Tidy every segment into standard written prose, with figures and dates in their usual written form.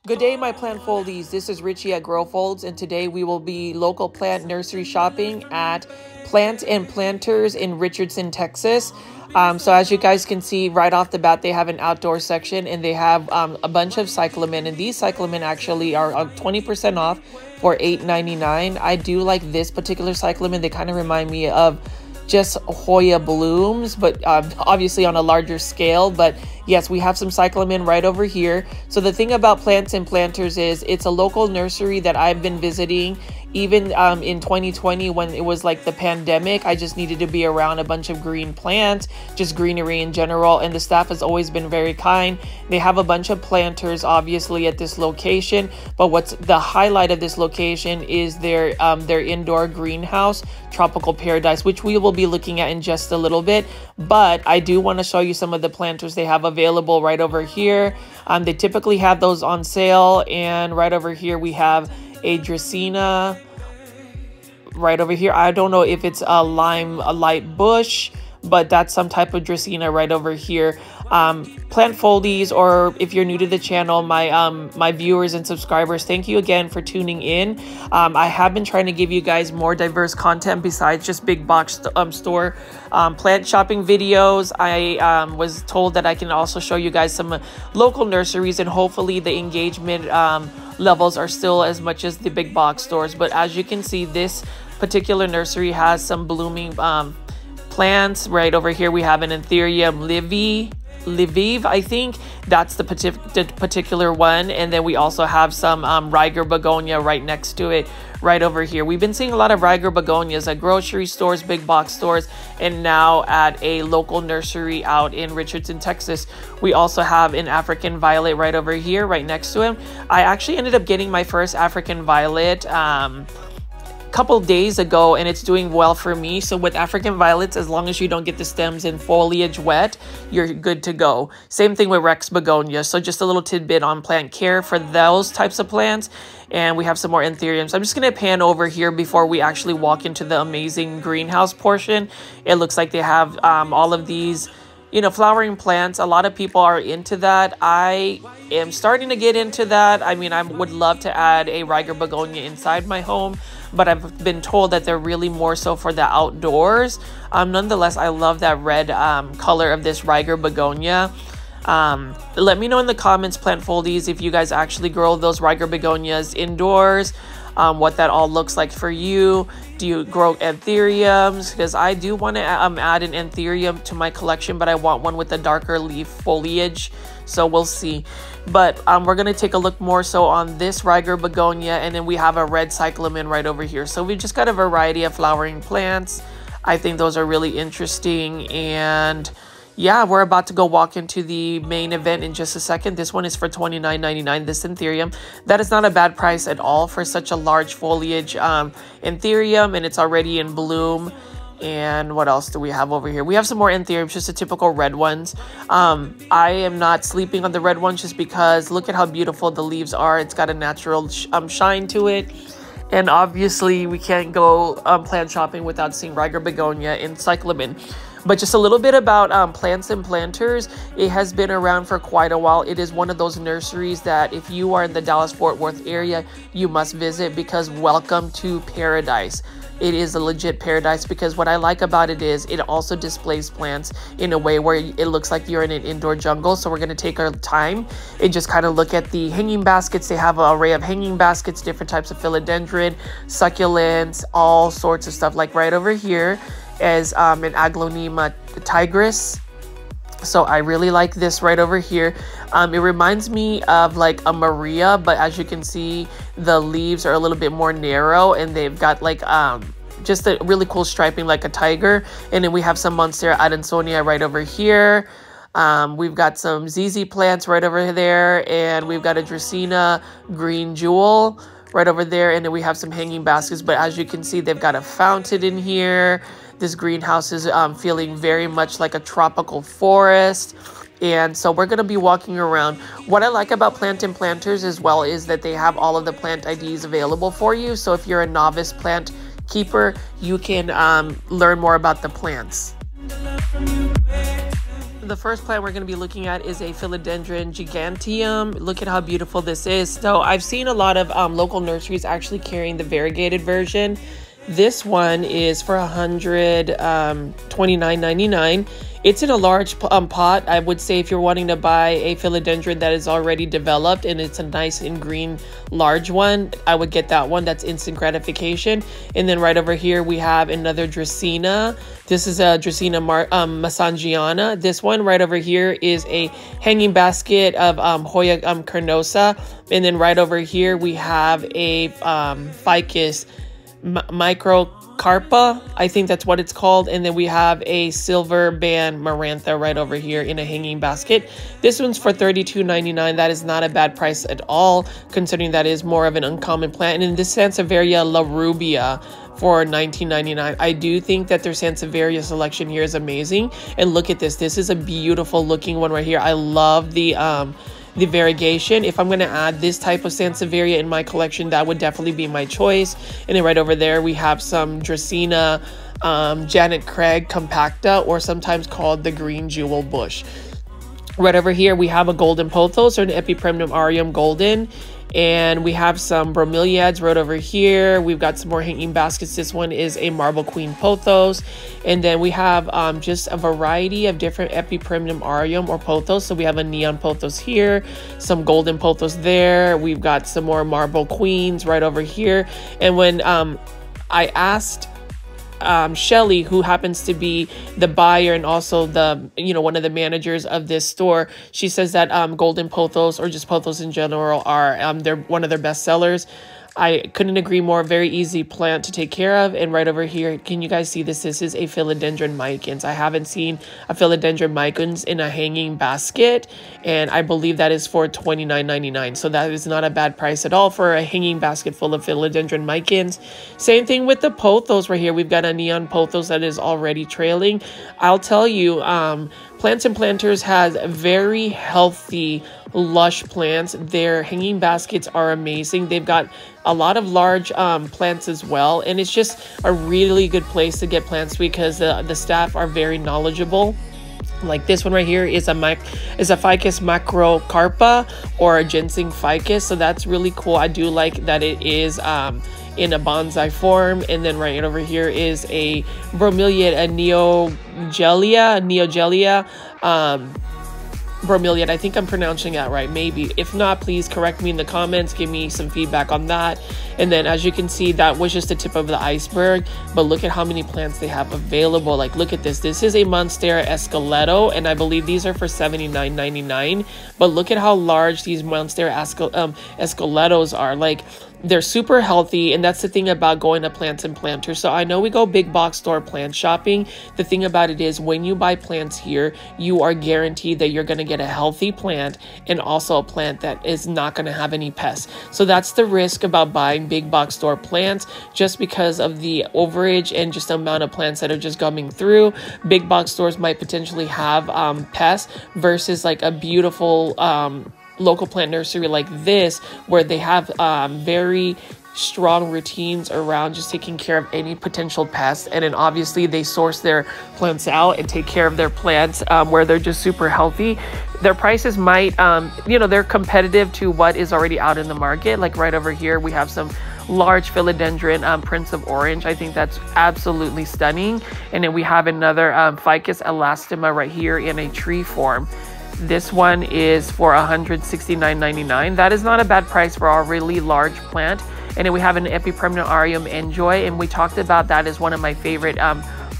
Good day, my plant foldies. This is Richie at Grow Folds, and today we will be local plant nursery shopping at Plant and Planters in Richardson, Texas. So as you guys can see right off the bat, they have an outdoor section and they have a bunch of cyclamen, and these cyclamen actually are 20% off for $8.99. I do like this particular cyclamen. They kind of remind me of just Hoya blooms, but obviously on a larger scale. But yes, we have some cyclamen right over here. So the thing about Plants and Planters is it's a local nursery that I've been visiting. Even in 2020, when it was like the pandemic, I just needed to be around a bunch of green plants, just greenery in general, and the staff has always been very kind. They have a bunch of planters obviously at this location, but what's the highlight of this location is their indoor greenhouse, Tropical Paradise, which we will be looking at in just a little bit. But I do want to show you some of the planters they have available right over here. They typically have those on sale, and right over here we have a Dracaena right over here. I don't know if it's a light bush, but that's some type of Dracaena right over here. Plant foldies, or if you're new to the channel, my viewers and subscribers, thank you again for tuning in. I have been trying to give you guys more diverse content besides just big box store plant shopping videos. I was told that I can also show you guys some local nurseries, and hopefully the engagement levels are still as much as the big box stores. But as you can see, this particular nursery has some blooming plants. Right over here we have an Anthurium Lviv, I think that's the particular one, and then we also have some Reiger begonia right next to it right over here. We've been seeing a lot of Reiger begonias at grocery stores, big box stores, and now at a local nursery out in Richardson, Texas. We also have an African violet right over here right next to him. I actually ended up getting my first African violet couple days ago, and it's doing well for me. So with African violets, as long as you don't get the stems and foliage wet, you're good to go. Same thing with Rex begonia. So just a little tidbit on plant care for those types of plants. And we have some more anthuriums. I'm just going to pan over here before we actually walk into the amazing greenhouse portion. It looks like they have all of these, you know, flowering plants. A lot of people are into that. I am starting to get into that. I mean, I would love to add a Reiger begonia inside my home, but I've been told that they're really more so for the outdoors. Nonetheless, I love that red color of this Reiger begonia. Let me know in the comments, plant foldies, if you guys actually grow those Reiger begonias indoors, what that all looks like for you. Do you grow anthuriums? Because I do want to add an anthurium to my collection, but I want one with a darker leaf foliage, so we'll see. But we're going to take a look more so on this Reiger begonia, and then we have a red cyclamen right over here. So we've just got a variety of flowering plants. I think those are really interesting, and yeah, we're about to go walk into the main event in just a second. This one is for $29.99, this anthurium. That is not a bad price at all for such a large foliage anthurium, and it's already in bloom. And what else do we have over here? We have some more anthuriums, just the typical red ones. I am not sleeping on the red ones just because look at how beautiful the leaves are. It's got a natural shine to it. And obviously we can't go plant shopping without seeing Reiger begonia and cyclamen. But just a little bit about Plants and Planters. It has been around for quite a while. It is one of those nurseries that if you are in the Dallas-Fort Worth area, you must visit, because welcome to paradise. It is a legit paradise, because what I like about it is it also displays plants in a way where it looks like you're in an indoor jungle. So we're going to take our time and just kind of look at the hanging baskets. They have an array of hanging baskets, different types of philodendron, succulents, all sorts of stuff. Like right over here is an Aglaonema tigris. So I really like this right over here. It reminds me of like a Maria, but as you can see, the leaves are a little bit more narrow, and they've got like just a really cool striping like a tiger. And then we have some Monstera Adansonia right over here. We've got some ZZ plants right over there, and we've got a Dracaena green jewel right over there, and then we have some hanging baskets. But as you can see, they've got a fountain in here. This greenhouse is feeling very much like a tropical forest. And so we're going to be walking around. What I like about Plant and Planters as well is that they have all of the plant IDs available for you. So if you're a novice plant keeper, you can learn more about the plants. the first plant we're going to be looking at is a Philodendron giganteum. Look at how beautiful this is. So I've seen a lot of local nurseries actually carrying the variegated version. This one is for $129.99. It's in a large pot. I would say if you're wanting to buy a philodendron that is already developed and it's a nice and green large one, I would get that one. That's instant gratification. And then right over here we have another Dracaena. This is a Dracaena Massangiana. This one right over here is a hanging basket of Hoya carnosa. And then right over here we have a Ficus microcarpa, I think that's what it's called. And then we have a silver band marantha right over here in a hanging basket. This one's for $32.99. That is not a bad price at all, considering that is more of an uncommon plant. And in this Sansevieria La Rubia for $19.99. I do think that their Sansevieria selection here is amazing. And look at this. This is a beautiful looking one right here. I love the variegation. If I'm going to add this type of Sansevieria in my collection, that would definitely be my choice. And then right over there we have some Dracaena Janet Craig compacta, or sometimes called the green jewel bush. Right over here we have a golden pothos, or an Epipremnum aureum golden. And we have some bromeliads right over here. We've got some more hanging baskets. This one is a marble queen pothos. And then we have just a variety of different Epipremnum aureum or pothos. So we have a neon pothos here, some golden pothos there. We've got some more marble queens right over here. And when I asked Shelly, who happens to be the buyer and also the, one of the managers of this store, she says that golden pothos, or just pothos in general, are they're one of their best sellers. I couldn't agree more. Very easy plant to take care of. And right over here, can you guys see this? This is a Philodendron micans. I haven't seen a Philodendron micans in a hanging basket, and I believe that is for $29.99. So that is not a bad price at all for a hanging basket full of Philodendron micans. Same thing with the pothos right here. We've got a neon pothos that is already trailing. I'll tell you, Plants and Planters has very healthy, lush plants. Their hanging baskets are amazing. They've got a lot of large plants as well, and it's just a really good place to get plants because the staff are very knowledgeable. Like this one right here is a Ficus macrocarpa, or a ginseng ficus, so that's really cool. I do like that it is in a bonsai form. And then right over here is a bromeliad, a neogelia bromeliad. I think I'm pronouncing that right, maybe. If not, please correct me in the comments, give me some feedback on that. And then as you can see, that was just the tip of the iceberg, but look at how many plants they have available. Like, look at this. This is a Monstera Esqueleto, and I believe these are for $79.99. But look at how large these Monstera Esqueletos are. Like, they're super healthy, and that's the thing about going to Plants and Planters. So I know we go big box store plant shopping. The thing about it is, when you buy plants here, you are guaranteed that you're going to get a healthy plant, and also a plant that is not going to have any pests. So that's the risk about buying big box store plants, just because of the overage and just the amount of plants that are just coming through. Big box stores might potentially have pests, versus like a beautiful local plant nursery like this, where they have very strong routines around just taking care of any potential pests. And then obviously they source their plants out and take care of their plants where they're just super healthy. Their prices might they're competitive to what is already out in the market. Like right over here we have some large Philodendron Prince of Orange. I think that's absolutely stunning. And then we have another Ficus elastoma right here in a tree form. This one is for $169.99. That is not a bad price for a really large plant. And then we have an Epipremnum aureum Enjoy, and we talked about that as one of my favorite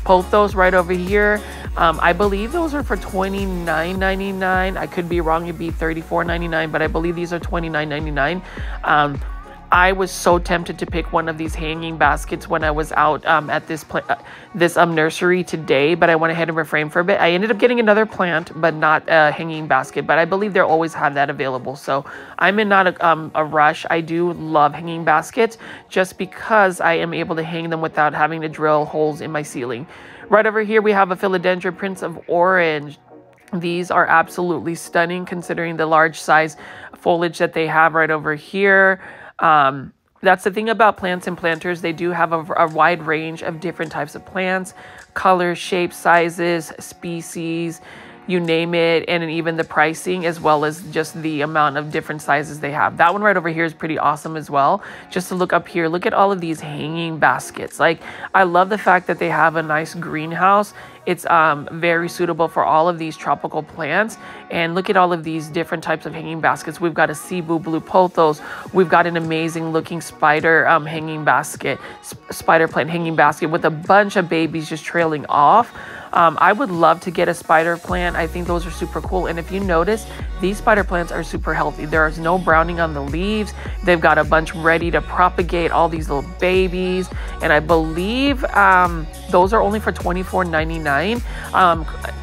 pothos right over here. I believe those are for $29.99. I could be wrong, it'd be $34.99, but I believe these are $29.99. I was so tempted to pick one of these hanging baskets when I was out at this nursery today, but I went ahead and refrained for a bit. I ended up getting another plant, but not a hanging basket, but I believe they'll always have that available. So I'm in not a rush. I do love hanging baskets just because I am able to hang them without having to drill holes in my ceiling. Right over here, we have a Philodendron Prince of Orange. These are absolutely stunning considering the large size foliage that they have right over here. That's the thing about Plants and Planters. They do have a wide range of different types of plants, colors, shapes, sizes, species. you name it, and even the pricing, as well as just the amount of different sizes they have. That one right over here is pretty awesome as well. Just to look up here, look at all of these hanging baskets. Like, I love the fact that they have a nice greenhouse. It's very suitable for all of these tropical plants. And look at all of these different types of hanging baskets. We've got a Cebu blue pothos. We've got an amazing looking spider hanging basket, spider plant hanging basket with a bunch of babies just trailing off. I would love to get a spider plant. I think those are super cool. And if you notice, these spider plants are super healthy. There is no browning on the leaves. They've got a bunch ready to propagate all these little babies. And I believe those are only for $24.99.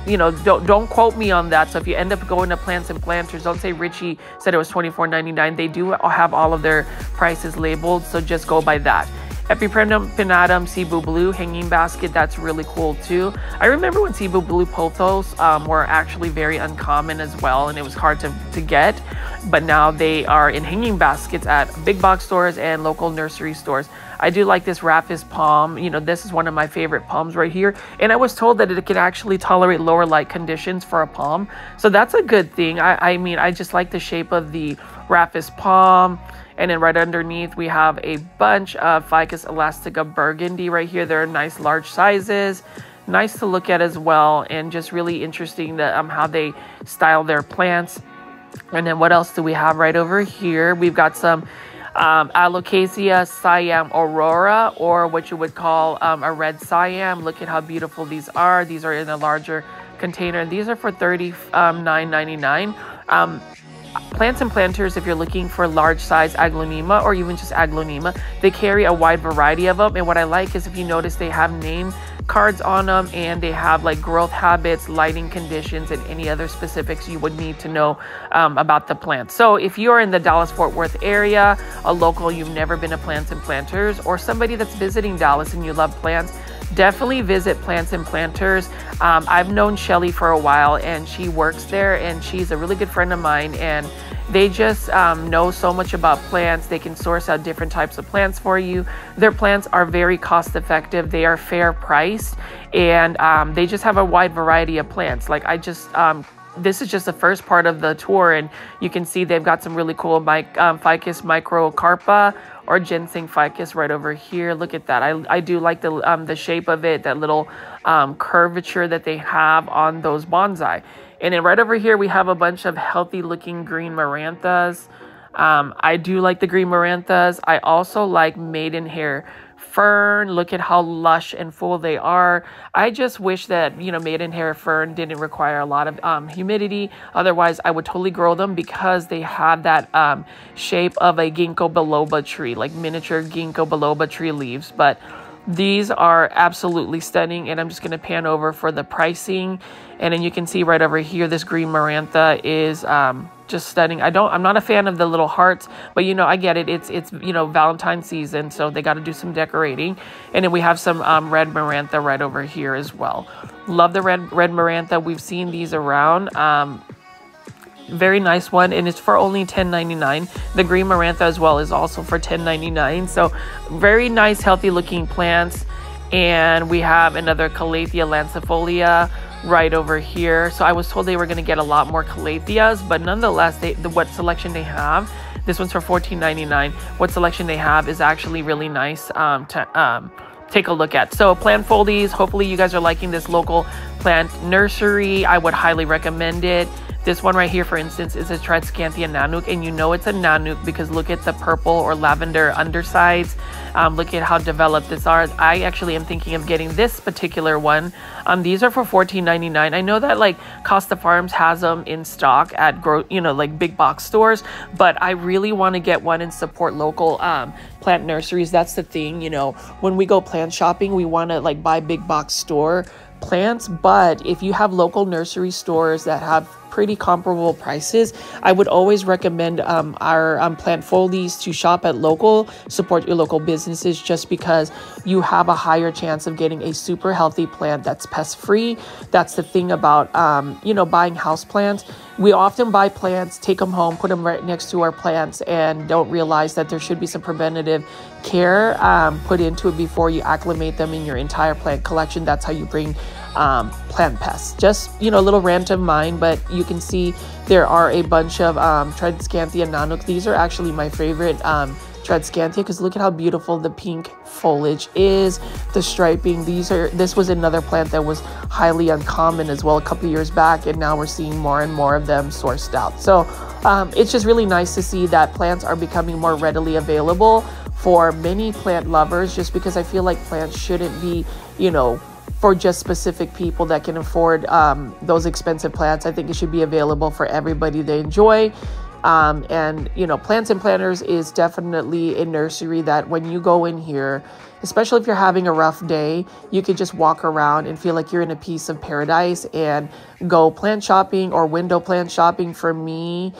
You know, don't quote me on that. So if you end up going to Plants and Planters, don't say Richie said it was $24.99. They do have all of their prices labeled, so just go by that. Epipremnum pinnatum Cebu blue hanging basket, that's really cool too. I remember when Cebu blue pothos were actually very uncommon as well, and it was hard to get, but now they are in hanging baskets at big box stores and local nursery stores. I do like this Rhapis palm. You know, this is one of my favorite palms right here, and I was told that it can actually tolerate lower light conditions for a palm, so that's a good thing. I mean, I just like the shape of the Rhapis palm. And then right underneath, we have a bunch of Ficus elastica burgundy right here. They're nice large sizes, nice to look at as well, and just really interesting that how they style their plants. And then what else do we have right over here? We've got some Alocasia Siam Aurora, or what you would call a red Siam. Look at how beautiful these are. These are in a larger container, and these are for $39.99. Plants and Planters, if you're looking for large size Aglaonema or even just Aglaonema, they carry a wide variety of them. And what I like is, if you notice, they have name cards on them, and they have like growth habits, lighting conditions, and any other specifics you would need to know about the plant. So if you're in the Dallas-Fort Worth area, a local, you've never been to Plants and Planters, or somebody that's visiting Dallas and you love plants, definitely visit Plants and Planters. I've known Shelly for a while, and she works there, and she's a really good friend of mine, and they just know so much about plants. They can source out different types of plants for you. Their plants are very cost effective. They are fair priced, and they just have a wide variety of plants. Like, this is just the first part of the tour, and you can see they've got some really cool Ficus microcarpa or ginseng ficus right over here. Look at that. I do like the shape of it, that little curvature that they have on those bonsai. And then right over here, we have a bunch of healthy looking green Maranthas. I do like the green Maranthas. I also like maidenhair fern. Look at how lush and full they are. I just wish that, you know, maidenhair fern didn't require a lot of humidity. Otherwise, I would totally grow them, because they have that shape of a ginkgo biloba tree, like miniature ginkgo biloba tree leaves. But these are absolutely stunning, and I'm just going to pan over for the pricing. And then you can see right over here, this green Marantha is just stunning. I'm not a fan of the little hearts, but you know, I get it. It's you know, Valentine's season, so they got to do some decorating. And then we have some red Marantha right over here as well. Love the red Marantha. We've seen these around. Very nice one, and it's for only $10.99. The green Marantha as well is also for $10.99. So very nice, healthy looking plants. And we have another Calathea lancifolia right over here. So I was told they were going to get a lot more Calatheas, but nonetheless, what selection they have, this one's for $14.99. What selection they have is actually really nice to take a look at. So Plant Foldies, hopefully you guys are liking this local plant nursery. I would highly recommend it. This one right here, for instance, is a Triscanthia Nanook, and you know it's a Nanook because look at the purple or lavender undersides. Look at how developed these are. I actually am thinking of getting this particular one. These are for $14.99. I know that like Costa Farms has them in stock at like big box stores, but I really want to get one and support local plant nurseries. That's the thing, you know, when we go plant shopping, we want to like buy big box store plants, but if you have local nursery stores that have pretty comparable prices, I would always recommend our Plant Foldies to shop at local, support your local businesses, just because you have a higher chance of getting a super healthy plant that's pest free. That's the thing about you know, buying house plants. We often buy plants, take them home, put them right next to our plants, and don't realize that there should be some preventative care put into it before you acclimate them in your entire plant collection. That's how you bring plant pests. Just, you know, a little rant of mine, but you can see there are a bunch of Tradescantia nanuk. These are actually my favorite Tradescantia, because look at how beautiful the pink foliage is, the striping. This was another plant that was highly uncommon as well a couple years back, and now we're seeing more and more of them sourced out. So it's just really nice to see that plants are becoming more readily available for many plant lovers, just because I feel like plants shouldn't be, you know, for just specific people that can afford those expensive plants. I think it should be available for everybody to enjoy. And, you know, Plants and Planters is definitely a nursery that when you go in here, especially if you're having a rough day, you can just walk around and feel like you're in a piece of paradise and go plant shopping or window plant shopping. For me,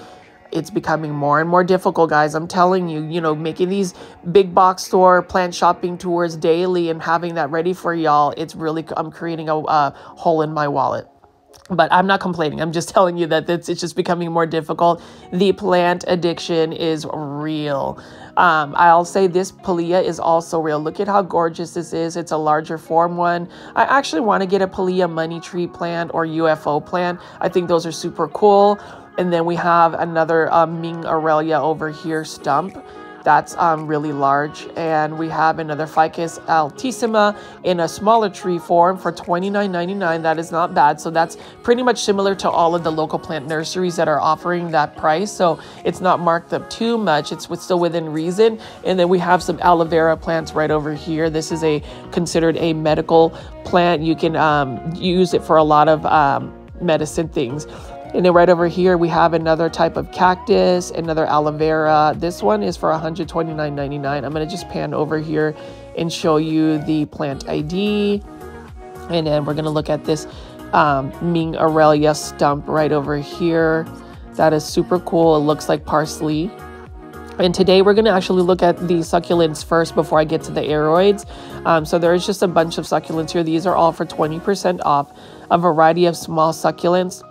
it's becoming more and more difficult, guys. I'm telling you, you know, making these big box store plant shopping tours daily and having that ready for y'all, it's really, I'm creating a hole in my wallet. But I'm not complaining. I'm just telling you that it's just becoming more difficult. The plant addiction is real. I'll say this Pilea is also real. Look at how gorgeous this is. It's a larger form one. I actually want to get a Pilea money tree plant or UFO plant. I think those are super cool. And then we have another Ming Aurelia over here stump. That's really large. And we have another Ficus altissima in a smaller tree form for $29.99. That is not bad. So that's pretty much similar to all of the local plant nurseries that are offering that price. So it's not marked up too much. It's still within reason. And then we have some aloe vera plants right over here. This is considered a medical plant. You can use it for a lot of medicine things. And then right over here, we have another type of cactus, another aloe vera. This one is for $129.99. I'm going to just pan over here and show you the plant ID. And then we're going to look at this Ming Aurelia stump right over here. That is super cool. It looks like parsley. And today we're going to actually look at the succulents first before I get to the aroids. So there is just a bunch of succulents here. These are all for 20% off. A variety of small succulents.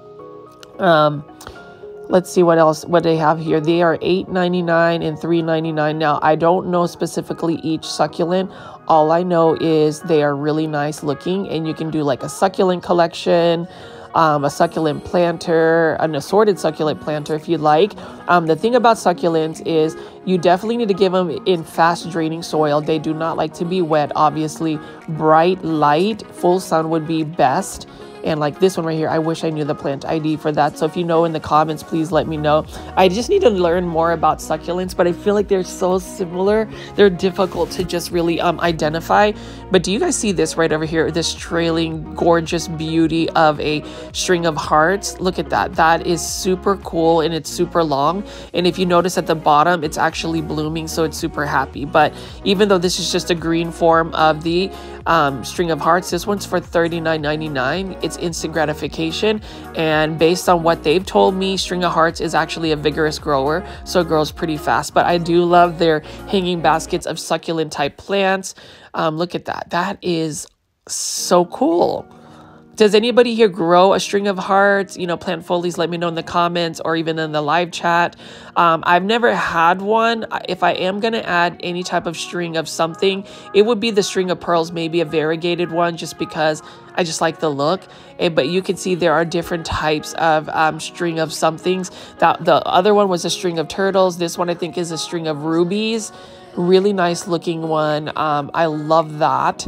Let's see what they have here. They are $8.99 and $3.99. Now, I don't know specifically each succulent. All I know is they are really nice looking, and you can do like a succulent collection, a succulent planter, an assorted succulent planter if you'd like. The thing about succulents is you definitely need to give them in fast draining soil. They do not like to be wet. Obviously, bright light, full sun would be best. And like this one right here, I wish I knew the plant ID for that. So if you know in the comments, please let me know. I just need to learn more about succulents, but I feel like they're so similar. They're difficult to just really identify. But do you guys see this right over here? This trailing gorgeous beauty of a string of hearts. Look at that. That is super cool, and it's super long. And if you notice at the bottom, it's actually blooming, so it's super happy. But even though this is just a green form of the string of hearts, this one's for $39.99. It's instant gratification, and based on what they've told me, string of hearts is actually a vigorous grower, so it grows pretty fast. But I do love their hanging baskets of succulent type plants. Look at that. That is so cool. Does anybody here grow a string of hearts? You know, plant folies, let me know in the comments or even in the live chat. I've never had one. If I am going to add any type of string of something, it would be the string of pearls, maybe a variegated one, just because I just like the look. But you can see there are different types of string of somethings. The other one was a string of turtles. This one I think is a string of rubies. Really nice looking one. I love that.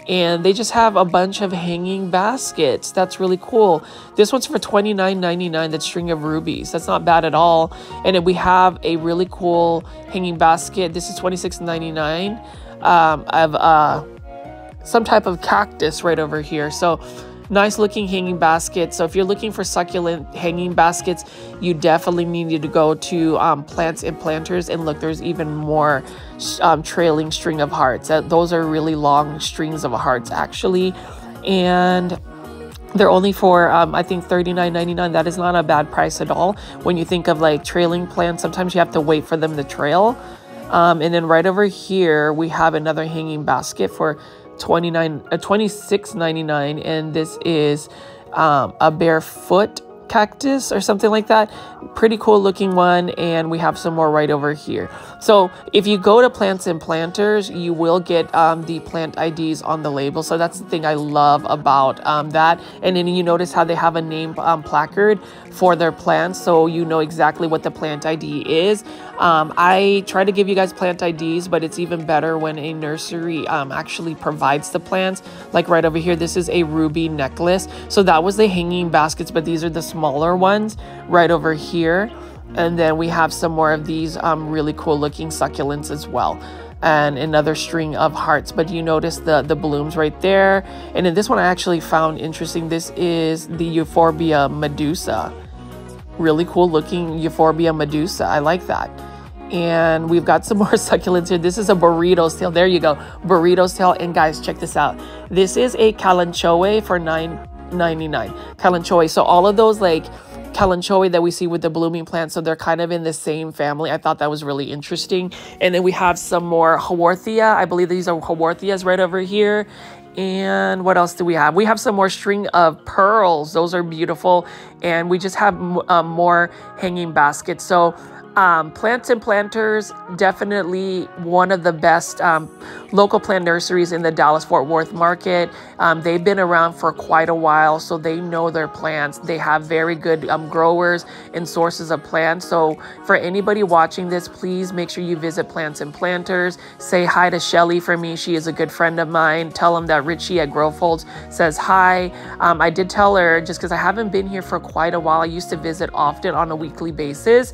And they just have a bunch of hanging baskets. That's really cool. This one's for $29.99, that string of rubies. That's not bad at all. And then we have a really cool hanging basket. This is $26.99 of some type of cactus right over here. So nice looking hanging basket. So if you're looking for succulent hanging baskets, you definitely need to go to Plants and Planters. And look, there's even more trailing string of hearts. Those are really long strings of hearts actually. And they're only for, I think, $39.99. That is not a bad price at all. When you think of like trailing plants, sometimes you have to wait for them to trail. And then right over here, we have another hanging basket for $26.99, and this is a barefoot cactus or something like that. Pretty cool looking one. And we have some more right over here. So if you go to Plants and Planters, you will get the plant IDs on the label. So that's the thing I love about that. And then you notice how they have a name placard for their plants, so you know exactly what the plant ID is. I try to give you guys plant IDs, but it's even better when a nursery actually provides the plants. Like right over here, this is a ruby necklace. So that was the hanging baskets, but these are the smaller ones right over here. And then we have some more of these really cool looking succulents as well. And another string of hearts, but you notice the blooms right there. And then this one I actually found interesting. This is the Euphorbia medusa. Really cool looking Euphorbia medusa. I like that. And we've got some more succulents here. This is a burrito's tail. There you go, burrito's tail. And guys, check this out. This is a kalanchoe for $9.99. Kalanchoe. So all of those like kalanchoe that we see with the blooming plants, so they're kind of in the same family. I thought that was really interesting. And then we have some more Haworthia. I believe these are Haworthias right over here. And what else do we have? We have some more string of pearls. Those are beautiful. And we just have more hanging baskets. So Plants and Planters, definitely one of the best local plant nurseries in the Dallas-Fort Worth market. They've been around for quite a while, so they know their plants. They have very good growers and sources of plants. So for anybody watching this, please make sure you visit Plants and Planters. Say hi to Shelly for me. She is a good friend of mine. Tell them that Richie at Growfolds says hi. I did tell her, just because I haven't been here for quite a while, I used to visit often on a weekly basis,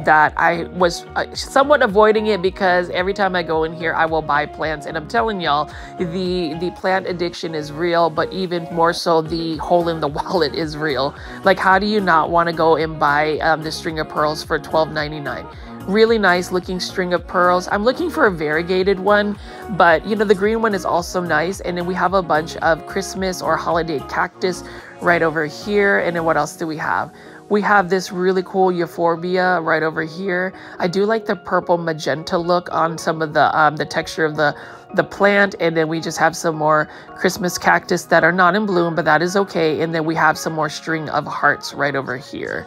that I was somewhat avoiding it because every time I go in here, I will buy plants. And I'm telling y'all, the plant addiction is real, but even more so, the hole in the wallet is real. Like, how do you not want to go and buy the string of pearls for $12.99? Really nice looking string of pearls. I'm looking for a variegated one, but you know, the green one is also nice. And then we have a bunch of Christmas or holiday cactus right over here. And then what else do we have? We have this really cool Euphorbia right over here. I do like the purple magenta look on some of the texture of the plant. And then we just have some more Christmas cactus that are not in bloom, but that is okay. And then we have some more string of hearts right over here.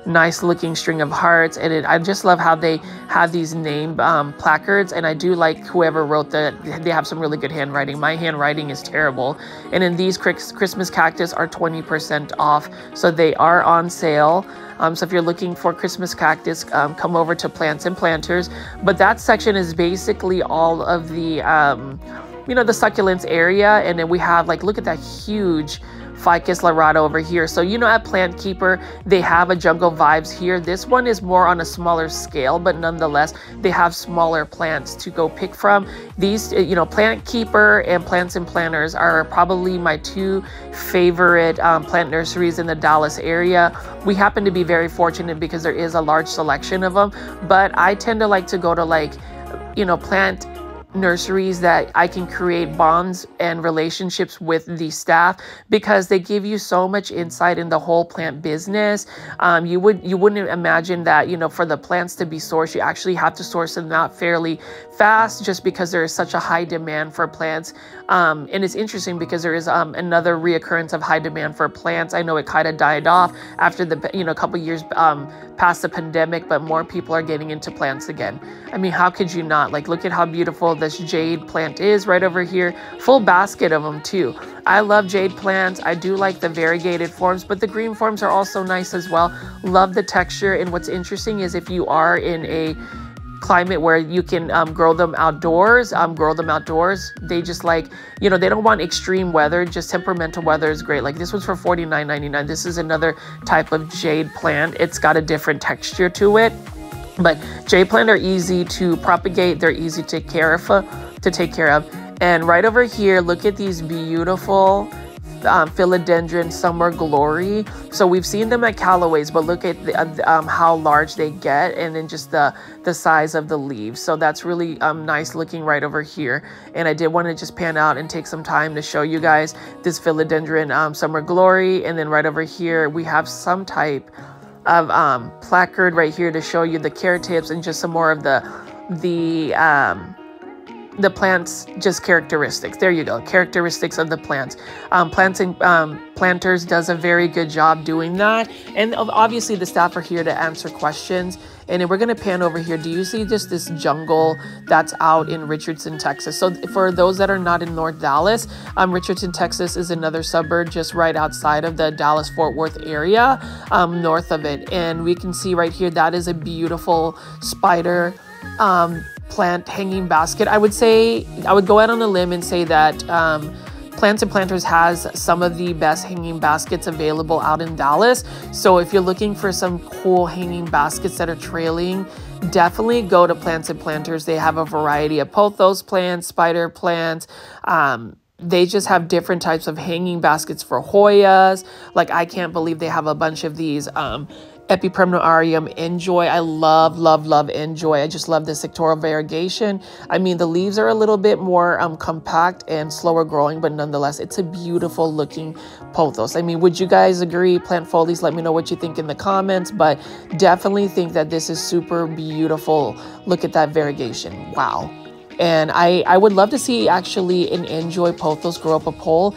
Nice looking string of hearts. And I just love how they have these name placards. And I do like whoever wrote that. They have some really good handwriting. My handwriting is terrible. And then these Christmas cactus are 20% off. So they are on sale. So if you're looking for Christmas cactus, come over to Plants and Planters. But that section is basically all of the, you know, the succulents area. And then we have, like, look at that huge Ficus lyrata over here. So, you know, at Plant Keeper, they have a Jungle Vibes here. This one is more on a smaller scale, but nonetheless, they have smaller plants to go pick from. These, you know, Plant Keeper and Plants and Planters are probably my two favorite plant nurseries in the Dallas area. We happen to be very fortunate because there is a large selection of them, but I tend to like to go to, like, you know, plant nurseries that I can create bonds and relationships with the staff, because they give you so much insight in the whole plant business. You wouldn't imagine that, you know, for the plants to be sourced, you actually have to source them out fairly fast, just because there is such a high demand for plants. And it's interesting because there is another reoccurrence of high demand for plants. I know it kind of died off after the, you know, a couple years past the pandemic, but more people are getting into plants again. I mean, how could you not? Like, look at how beautiful this jade plant is right over here. Full basket of them too. I love jade plants. I do like the variegated forms, but the green forms are also nice as well. Love the texture. And what's interesting is if you are in a climate where you can grow them outdoors, they just, like, you know, they don't want extreme weather. Just temperamental weather is great. Like, this one's for $49.99. This is another type of jade plant. It's got a different texture to it, but jade plant are easy to propagate. They're easy to take care of. And right over here, look at these beautiful philodendron Summer Glory. So we've seen them at Callaway's, but look at how large they get, and then just the size of the leaves. So that's really nice looking right over here. And I did want to just pan out and take some time to show you guys this philodendron Summer Glory. And then right over here, we have some type of placard right here to show you the care tips and just some more of the the plants, just characteristics. There you go, characteristics of the plants. Plants and Planters does a very good job doing that. And obviously the staff are here to answer questions. And then we're going to pan over here. Do you see just this jungle that's out in Richardson, Texas? So for those that are not in North Dallas, Richardson, Texas is another suburb just right outside of the Dallas-Fort Worth area, north of it. And we can see right here, that is a beautiful spider plant hanging basket. I would go out on a limb and say that Plants and Planters has some of the best hanging baskets available out in Dallas. So if you're looking for some cool hanging baskets that are trailing, definitely go to Plants and Planters. They have a variety of pothos plants, spider plants. They just have different types of hanging baskets for Hoyas. Like, I can't believe they have a bunch of these Epipremnum Enjoy. I love Enjoy. I just love the sectoral variegation. I mean, the leaves are a little bit more compact and slower growing, but nonetheless, it's a beautiful looking pothos. I mean, would you guys agree? Plant Foldies, let me know what you think in the comments, but definitely think that this is super beautiful. Look at that variegation. Wow. And I would love to see actually an Enjoy pothos grow up a pole.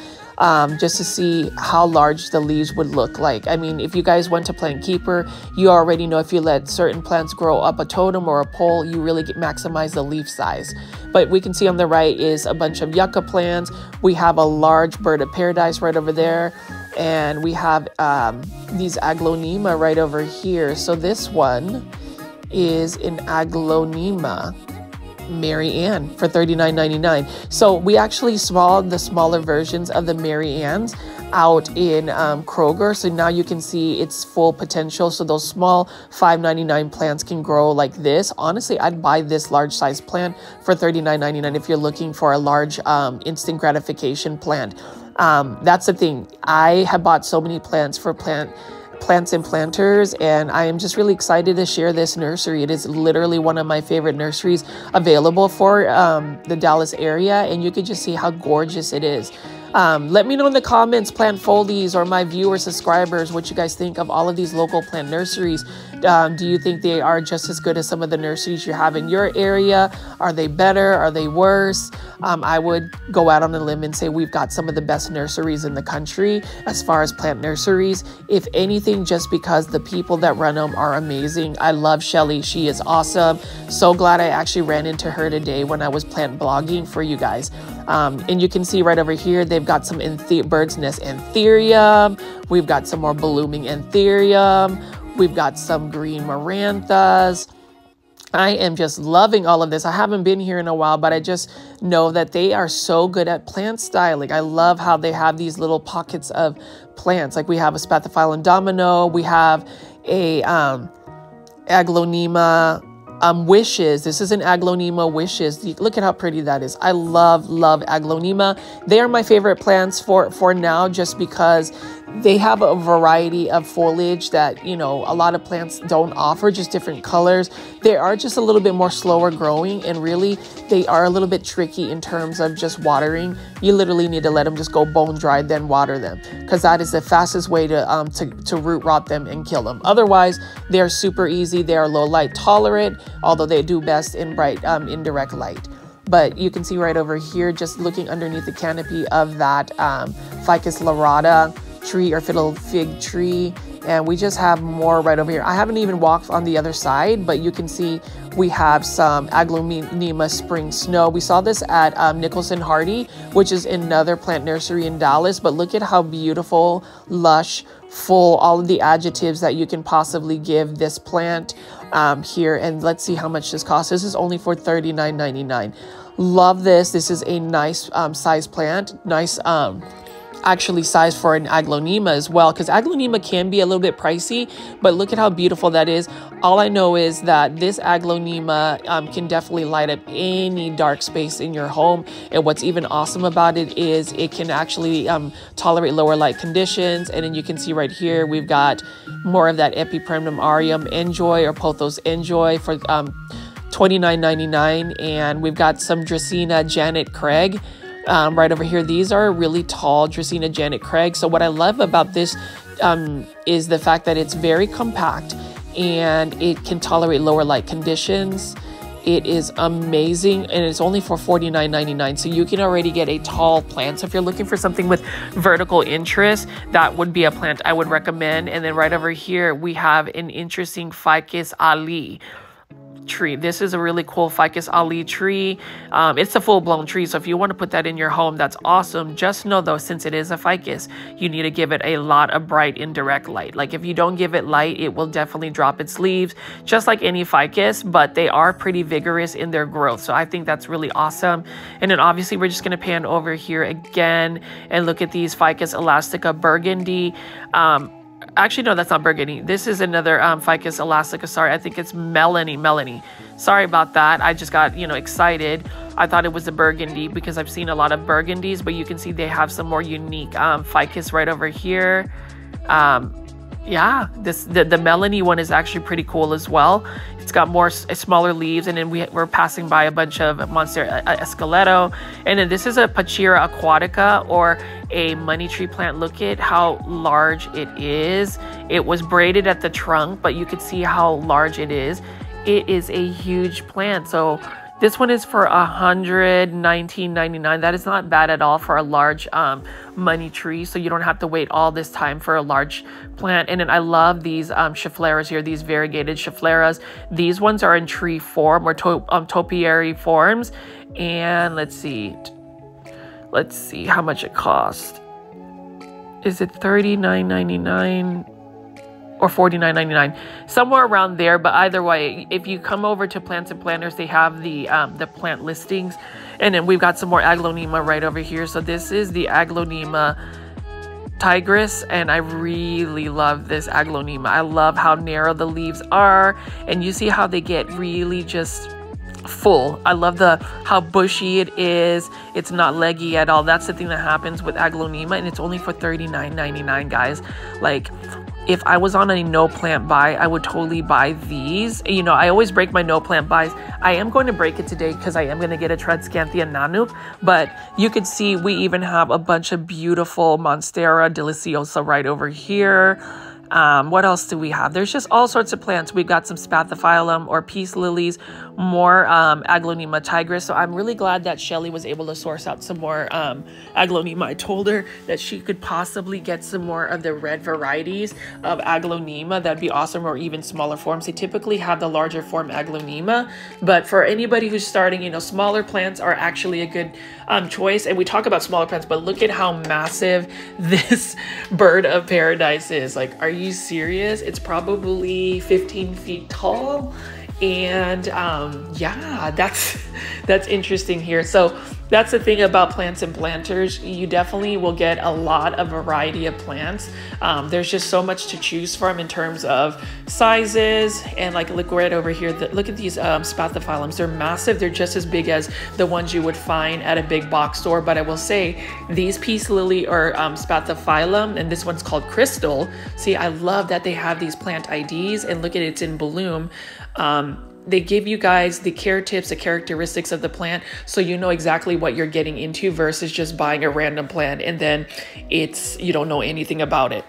Just to see how large the leaves would look like. I mean, if you guys went to Plant Keeper, you already know if you let certain plants grow up a totem or a pole, you really maximize the leaf size. But we can see on the right is a bunch of yucca plants. We have a large bird of paradise right over there. And we have these Aglaonema right over here. So this one is an Aglaonema Mary Ann for $39.99. So we actually saw the smaller versions of the Mary Anns out in Kroger. So now you can see its full potential. So those small $5.99 plants can grow like this. Honestly, I'd buy this large size plant for $39.99 if you're looking for a large instant gratification plant. That's the thing. I have bought so many plants for Plants and Planters, and I am just really excited to share this nursery. It is literally one of my favorite nurseries available for the Dallas area, and you can just see how gorgeous it is. Let me know in the comments, Plant Foldies, or my viewers, subscribers, what you guys think of all of these local plant nurseries. Do you think they are just as good as some of the nurseries you have in your area? Are they better? Are they worse? I would go out on a limb and say we've got some of the best nurseries in the country as far as plant nurseries. If anything, just because the people that run them are amazing. I love Shelly. She is awesome. So glad I actually ran into her today when I was plant blogging for you guys. And you can see right over here, they've got some bird's nest anthurium. We've got some more blooming anthurium. We've got some green maranthas. I am just loving all of this. I haven't been here in a while, but I just know that they are so good at plant styling. I love how they have these little pockets of plants. Like we have a Spathiphyllum domino. We have a Aglaonema Wishes. This is an Aglaonema Wishes. Look at how pretty that is. I love Aglaonema. They are my favorite plants for now, just because they have a variety of foliage that, you know, a lot of plants don't offer, just different colors. They are just a little bit more slower growing, and really they are a little bit tricky in terms of just watering. You literally need to let them just go bone dry, then water them, because that is the fastest way to root rot them and kill them. Otherwise, they're super easy. They are low light tolerant, although they do best in bright indirect light. But you can see right over here, just looking underneath the canopy of that Ficus lyrata tree or fiddle fig tree, and we just have more right over here. I haven't even walked on the other side, but you can see we have some Aglaonema Spring Snow. We saw this at Nicholson Hardy, which is another plant nursery in Dallas, but look at how beautiful, lush, full, all of the adjectives that you can possibly give this plant here. And let's see how much this costs. This is only for $39.99. Love this. This is a nice size plant, nice actually size for an Aglaonema as well, because Aglaonema can be a little bit pricey, but look at how beautiful that is. All I know is that this Aglaonema can definitely light up any dark space in your home, and what's even awesome about it is it can actually tolerate lower light conditions. And then you can see right here we've got more of that Epipremnum Enjoy or Pothos Enjoy for $29.99, and we've got some Dracaena Janet Craig right over here. These are really tall Dracaena Janet Craig. So what I love about this is the fact that it's very compact and it can tolerate lower light conditions. It is amazing, and it's only for $49.99. So you can already get a tall plant. So if you're looking for something with vertical interest, that would be a plant I would recommend. And then right over here, we have an interesting Ficus Ali tree. This is a really cool Ficus Ali tree. It's a full-blown tree, so if you want to put that in your home, that's awesome. Just know though, since it is a ficus, you need to give it a lot of bright indirect light. Like if you don't give it light, it will definitely drop its leaves, just like any ficus, but they are pretty vigorous in their growth. So I think that's really awesome. And then obviously we're just going to pan over here again and look at these Ficus elastica burgundy. Actually, no, that's not burgundy. This is another Ficus elastica. Sorry, I think it's Melanie. Sorry about that. I just got, excited. I thought it was a burgundy because I've seen a lot of burgundies, but you can see they have some more unique Ficus right over here. Yeah, the Melanie one is actually pretty cool as well. It's got more smaller leaves, and then we're passing by a bunch of Monstera Esqueleto, and then this is a Pachira aquatica, or a money tree plant. Look at how large it is. It was braided at the trunk, but you could see how large it is. It is a huge plant. So this one is for $119.99. That is not bad at all for a large money tree. So you don't have to wait all this time for a large plant. And then I love these Scheffleras here, these variegated Scheffleras. These ones are in tree form or topiary forms. And let's see how much it cost. Is it $39.99? Or $49.99, somewhere around there. But either way, if you come over to Plants and Planters, they have the plant listings. And then we've got some more Aglaonema right over here. So this is the Aglaonema tigris, and I really love this Aglaonema. I love how narrow the leaves are, and you see how they get really just full. I love how bushy it is. It's not leggy at all. That's the thing that happens with Aglaonema, and it's only for $39.99, guys. Like, if I was on a no plant buy, I would totally buy these. I always break my no plant buys. I am going to break it today because I am going to get a Tradescantia Nanook. But you can see we even have a bunch of beautiful Monstera deliciosa right over here. What else do we have? There's just all sorts of plants. We've got some Spathiphyllum or peace lilies, more Aglaonema tigris. So I'm really glad that Shelly was able to source out some more Aglaonema. I told her that she could possibly get some more of the red varieties of Aglaonema. That'd be awesome, or even smaller forms. They typically have the larger form Aglaonema, but for anybody who's starting, smaller plants are actually a good choice. And we talk about smaller plants, but look at how massive this bird of paradise is. Like, are you serious? It's probably 15 feet tall. And yeah, that's interesting here. So that's the thing about Plants and Planters. You definitely will get a lot of variety of plants. There's just so much to choose from in terms of sizes. And like, look right over here, look at these Spathiphyllums. They're massive. They're just as big as the ones you would find at a big box store. But I will say these peace lily or Spathiphyllum, and this one's called Crystal. See, I love that they have these plant IDs, and look at it's in bloom. They give you guys the care tips, the characteristics of the plant, so you know exactly what you're getting into versus just buying a random plant and then you don't know anything about it.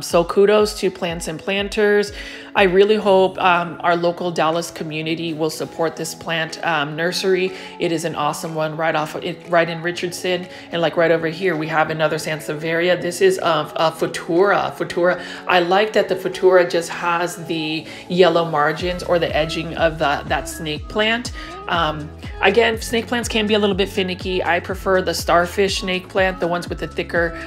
So kudos to Plants and Planters. I really hope our local Dallas community will support this plant nursery. It is an awesome one right in Richardson. And like right over here, we have another Sansevieria. This is a Futura. I like that the Futura just has the yellow margins or the edging of that snake plant. Again, snake plants can be a little bit finicky. I prefer the starfish snake plant, the ones with the thicker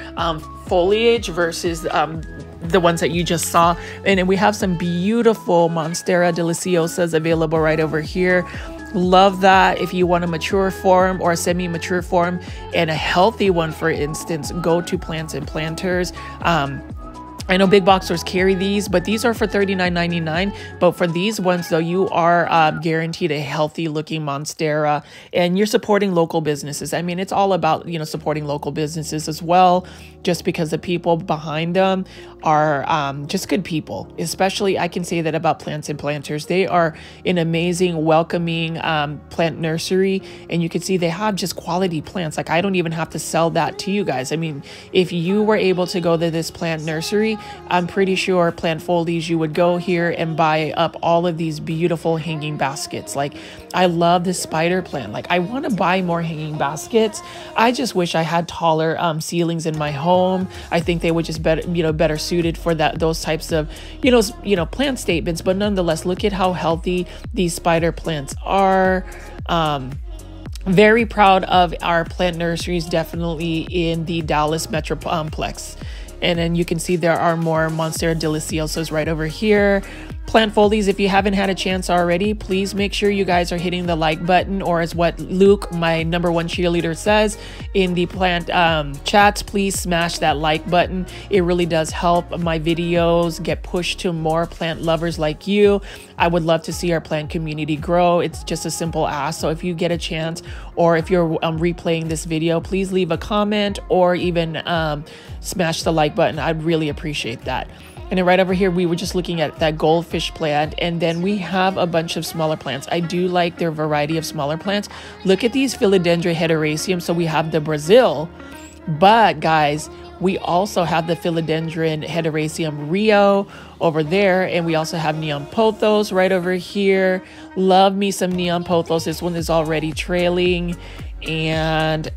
foliage versus the ones that you just saw. And then we have some beautiful Monstera deliciosas available right over here. Love that. If you want a mature form or a semi-mature form and a healthy one, for instance, go to Plants and Planters. I know big box stores carry these, but these are for $39.99. But for these ones, though, you are guaranteed a healthy looking Monstera, and you're supporting local businesses. I mean, it's all about, supporting local businesses as well, just because the people behind them are just good people. Especially, I can say that about Plants and Planters. They are an amazing, welcoming plant nursery, and you can see they have just quality plants. Like, I don't even have to sell that to you guys. I mean, if you were able to go to this plant nursery, nursery, I'm pretty sure Plant Foldies, you would go here and buy up all of these beautiful hanging baskets. Like, I love this spider plant. Like, I want to buy more hanging baskets. I just wish I had taller ceilings in my home. I think they would just better suited for those types of plant statements. But nonetheless, look at how healthy these spider plants are. Very proud of our plant nurseries, definitely in the Dallas Metroplex. And then you can see there are more Monstera Deliciosas right over here. Plant Foldies, if you haven't had a chance already, please make sure you guys are hitting the like button, or as what Luke, my #1 cheerleader, says in the plant chats, please smash that like button. It really does help my videos get pushed to more plant lovers like you. I would love to see our plant community grow. It's just a simple ask. So if you get a chance, or if you're replaying this video, please leave a comment or even smash the like button. I'd really appreciate that. And then right over here, we were just looking at that goldfish plant, and then we have a bunch of smaller plants. I do like their variety of smaller plants. Look at these Philodendron hederaceum. So we have the Brazil, but guys, we also have the Philodendron hederaceum Rio over there, and we also have neon pothos right over here. Love me some neon pothos. This one is already trailing. And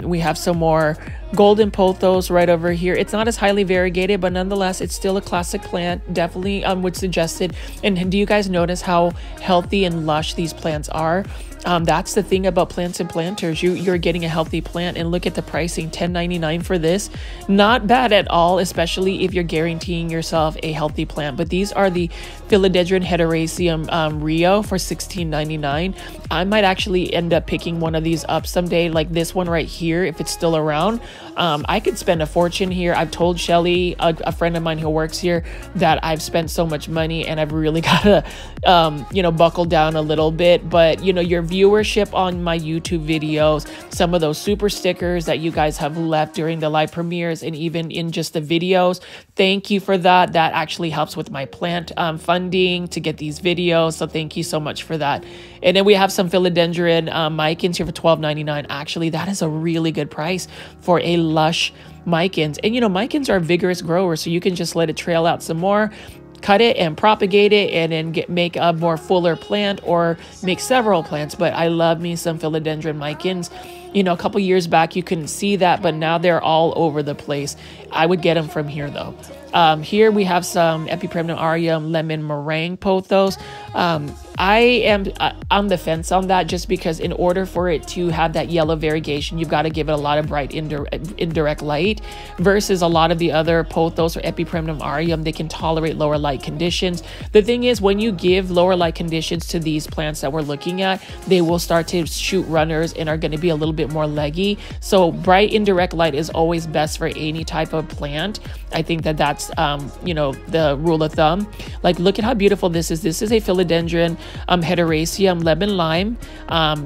we have some more golden pothos right over here. It's not as highly variegated, but nonetheless, it's still a classic plant. Definitely would suggest it. And do you guys notice how healthy and lush these plants are? That's the thing about Plants and Planters. You're getting a healthy plant, and look at the pricing, $10.99 for this. Not bad at all, especially if you're guaranteeing yourself a healthy plant. But these are the Philodendron hederaceum Rio for $16.99. I might actually end up picking one of these up someday, like this one right here, if it's still around. I could spend a fortune here. I've told Shelly, a friend of mine who works here, that I've spent so much money and I've really got to, buckle down a little bit. But, your viewership on my YouTube videos, some of those super stickers that you guys have left during the live premieres and even in just the videos, thank you for that. That actually helps with my plant funding to get these videos. So thank you so much for that. And then we have some Philodendron Micans here for $12.99. Actually, that is a really good price for a lush Micans. And Micans are vigorous growers, so you can just let it trail out some more, cut it and propagate it, and then make a more fuller plant or make several plants. But I love me some Philodendron Micans. A couple years back, you couldn't see that, but now they're all over the place. I would get them from here though. Here we have some Epipremnum aureum lemon meringue pothos. I am on the fence on that, just because in order for it to have that yellow variegation, you've got to give it a lot of bright indirect light, versus a lot of the other pothos or Epipremnum aureum, they can tolerate lower light conditions. The thing is, when you give lower light conditions to these plants that we're looking at, they will start to shoot runners and are going to be a little bit more leggy. So bright indirect light is always best for any type of plant. I think that's the rule of thumb. Like, look at how beautiful this is. This is a Philodendron hederaceum lemon lime.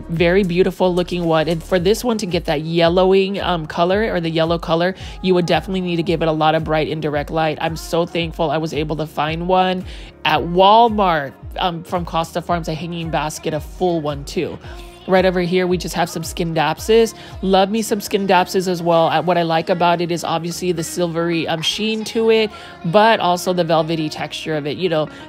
Very beautiful looking one. And for this one to get that yellowing color, or the yellow color, you would definitely need to give it a lot of bright indirect light. I'm so thankful I was able to find one at Walmart from Costa Farms, a hanging basket, a full one too. Right over here, we just have some Scindapsus. Love me some Scindapsus as well. What I like about it is obviously the silvery sheen to it, but also the velvety texture of it.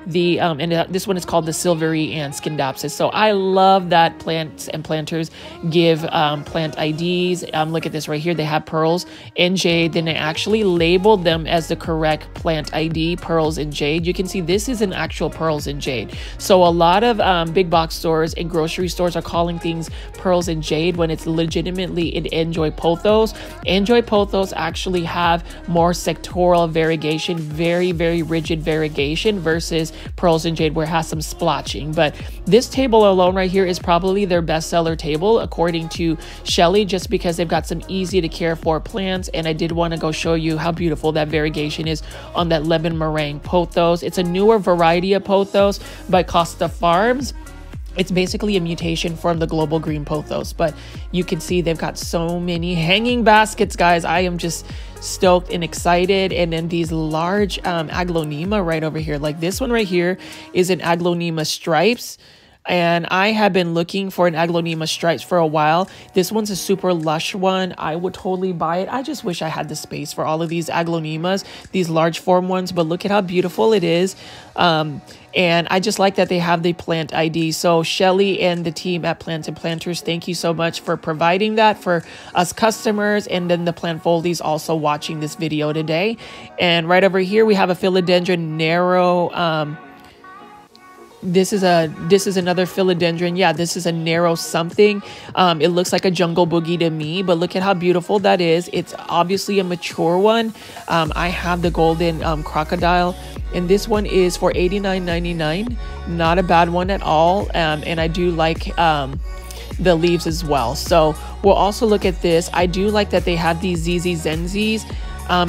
This one is called the Silvery and Scindapsus. So I love that Plants and Planters give plant IDs. Look at this right here. They have pearls and jade. Then they actually labeled them as the correct plant ID, pearls and jade. You can see this is an actual pearls and jade. So a lot of big box stores and grocery stores are calling things pearls and jade when it's legitimately an Enjoy pothos. Enjoy pothos actually have more sectoral variegation, very, very rigid variegation, versus pearls and jade where it has some splotching. But this table alone right here is probably their bestseller table, according to Shelly, just because they've got some easy to care for plants. And I did want to go show you how beautiful that variegation is on that lemon meringue pothos. It's a newer variety of pothos by Costa Farms. It's basically a mutation from the global green pothos, but you can see they've got so many hanging baskets, guys. I am just stoked and excited. And then these large Aglaonema right over here, like this one right here is an Aglaonema stripes. And I have been looking for an Aglaonema stripes for a while. This one's a super lush one. I would totally buy it. I just wish I had the space for all of these Aglaonemas, these large form ones, but look at how beautiful it is. And I just like that they have the plant ID. So Shelly and the team at Plants and Planters, thank you so much for providing that for us customers. And then the Plantfoldies also watching this video today. And right over here, we have a Philodendron narrow, this is another philodendron. Yeah, this is a narrow something. It looks like a jungle boogie to me, but look at how beautiful that is. It's obviously a mature one. I have the golden crocodile, and this one is for $89.99. Not a bad one at all. And I do like the leaves as well. So we'll also look at this. I do like that they have these ZZ Zenzis.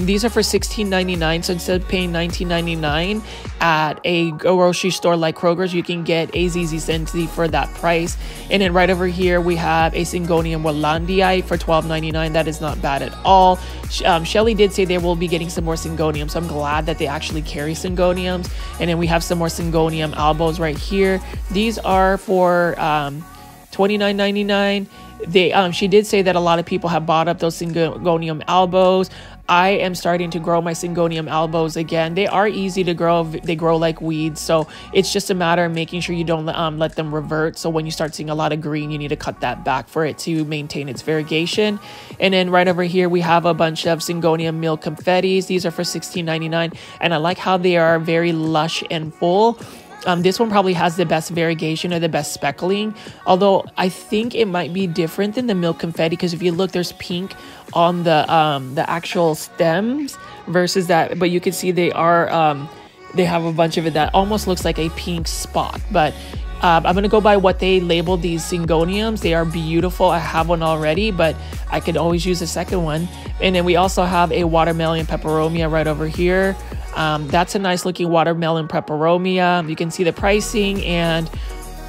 These are for $16.99, so instead of paying $19.99 at a grocery store like Kroger's, you can get a ZZ Zenzi for that price. And then right over here, we have a Syngonium Wallandii for $12.99. That is not bad at all. Shelly did say they will be getting some more Syngoniums, so I'm glad that they actually carry Syngoniums. And then we have some more Syngonium albos right here. These are for $29.99. She did say that a lot of people have bought up those Syngonium albos. I am starting to grow my Syngonium albos again. They are easy to grow. They grow like weeds. So it's just a matter of making sure you don't let them revert. So when you start seeing a lot of green, you need to cut that back for it to maintain its variegation. And then right over here, we have a bunch of Syngonium Milk Confettis. These are for $16.99. And I like how they are very lush and full. This one probably has the best variegation or the best speckling, although I think it might be different than the Milk Confetti, because if you look, there's pink on the actual stems versus that, but you can see they are they have a bunch of it that almost looks like a pink spot. But I'm going to go by what they labeled these Syngoniums. They are beautiful. I have one already, but I could always use a second one. And then we also have a Watermelon Peperomia right over here. That's a nice looking Watermelon Peperomia. You can see the pricing, and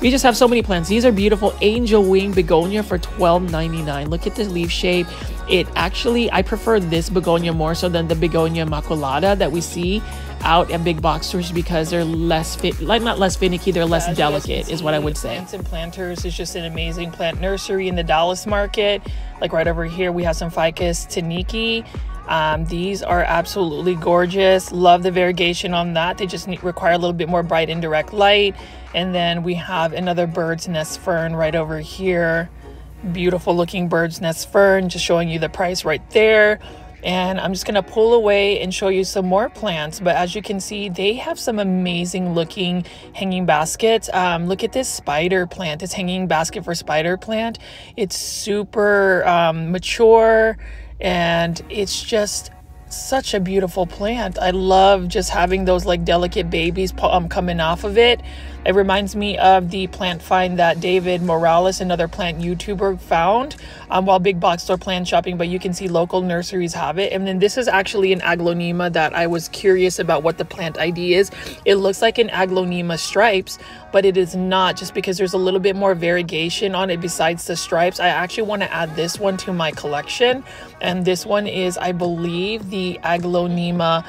we just have so many plants. These are beautiful. Angel Wing Begonia for $12.99. Look at the leaf shape. It actually, I prefer this begonia more so than the Begonia Immaculata that we see out at big box stores, because they're less not less finicky, they're less delicate is what I would say. Plants and Planters is just an amazing plant nursery in the Dallas market. Like right over here, we have some Ficus Taniki. These are absolutely gorgeous. Love the variegation on that. They just require a little bit more bright indirect light. And then we have another bird's nest fern right over here. Beautiful looking bird's nest fern, just showing you the price right there. And I'm just going to pull away and show you some more plants. But as you can see, they have some amazing looking hanging baskets. Look at this spider plant. This hanging basket for spider plant. It's super mature, and it's just such a beautiful plant. I love just having those like delicate babies coming off of it. It reminds me of the plant find that David Morales, another plant YouTuber, found while big box store plant shopping, but you can see local nurseries have it. And then this is actually an Aglaonema that I was curious about what the plant ID is. It looks like an Aglaonema stripes, but it is not, just because there's a little bit more variegation on it besides the stripes. I actually want to add this one to my collection, and this one is, I believe, the Aglaonema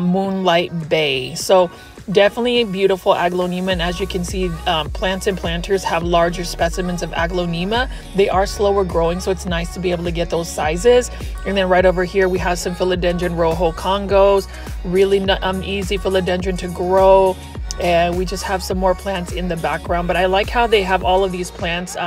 Moonlight Bay. So definitely a beautiful Aglaonema, and as you can see, Plants and Planters have larger specimens of Aglaonema. They are slower growing, so it's nice to be able to get those sizes. And then right over here, we have some Philodendron Rojo Congos. Really easy Philodendron to grow. And we just have some more plants in the background, but I like how they have all of these plants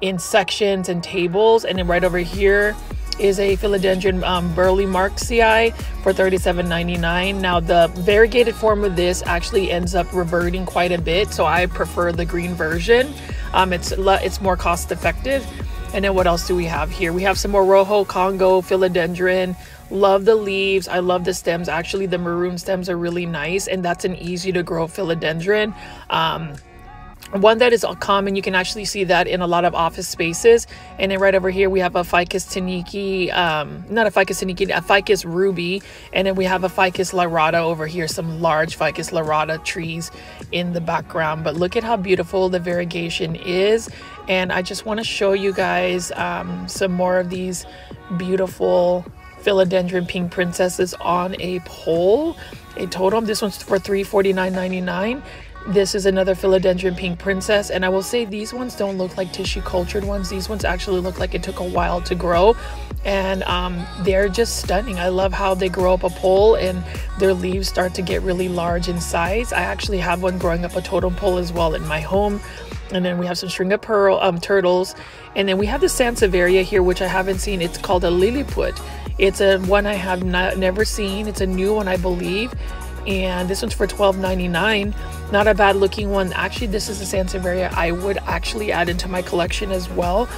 in sections and tables. And then right over here is a Philodendron Burley Marxii for $37.99. Now the variegated form of this actually ends up reverting quite a bit, so I prefer the green version. It's more cost effective. And then what else do we have here? We have some more Rojo Congo Philodendron. Love the leaves. I love the stems. Actually, the maroon stems are really nice, and that's an easy to grow philodendron. One that is common, you can actually see that in a lot of office spaces. And then right over here, we have a Ficus Taniki, not a Ficus Taniki, a Ficus Ruby. And then we have a Ficus Laurata over here, some large Ficus Laurata trees in the background. But look at how beautiful the variegation is. And I just want to show you guys some more of these beautiful Philodendron Pink Princesses on a pole. A totem. This one's for $349.99. This is another philodendron pink princess, and I will say these ones don't look like tissue cultured ones. These ones actually look like it took a while to grow, and they're just stunning. I love how they grow up a pole and their leaves start to get really large in size. I actually have one growing up a totem pole as well in my home. And then we have some string of pearl turtles, and then we have the Sansevieria here, which I haven't seen. It's called a Lilliput. It's a one I have never seen. It's a new one, I believe. And this one's for $12.99. Not a bad looking one. Actually, this is a Sansevieria I would actually add into my collection as well.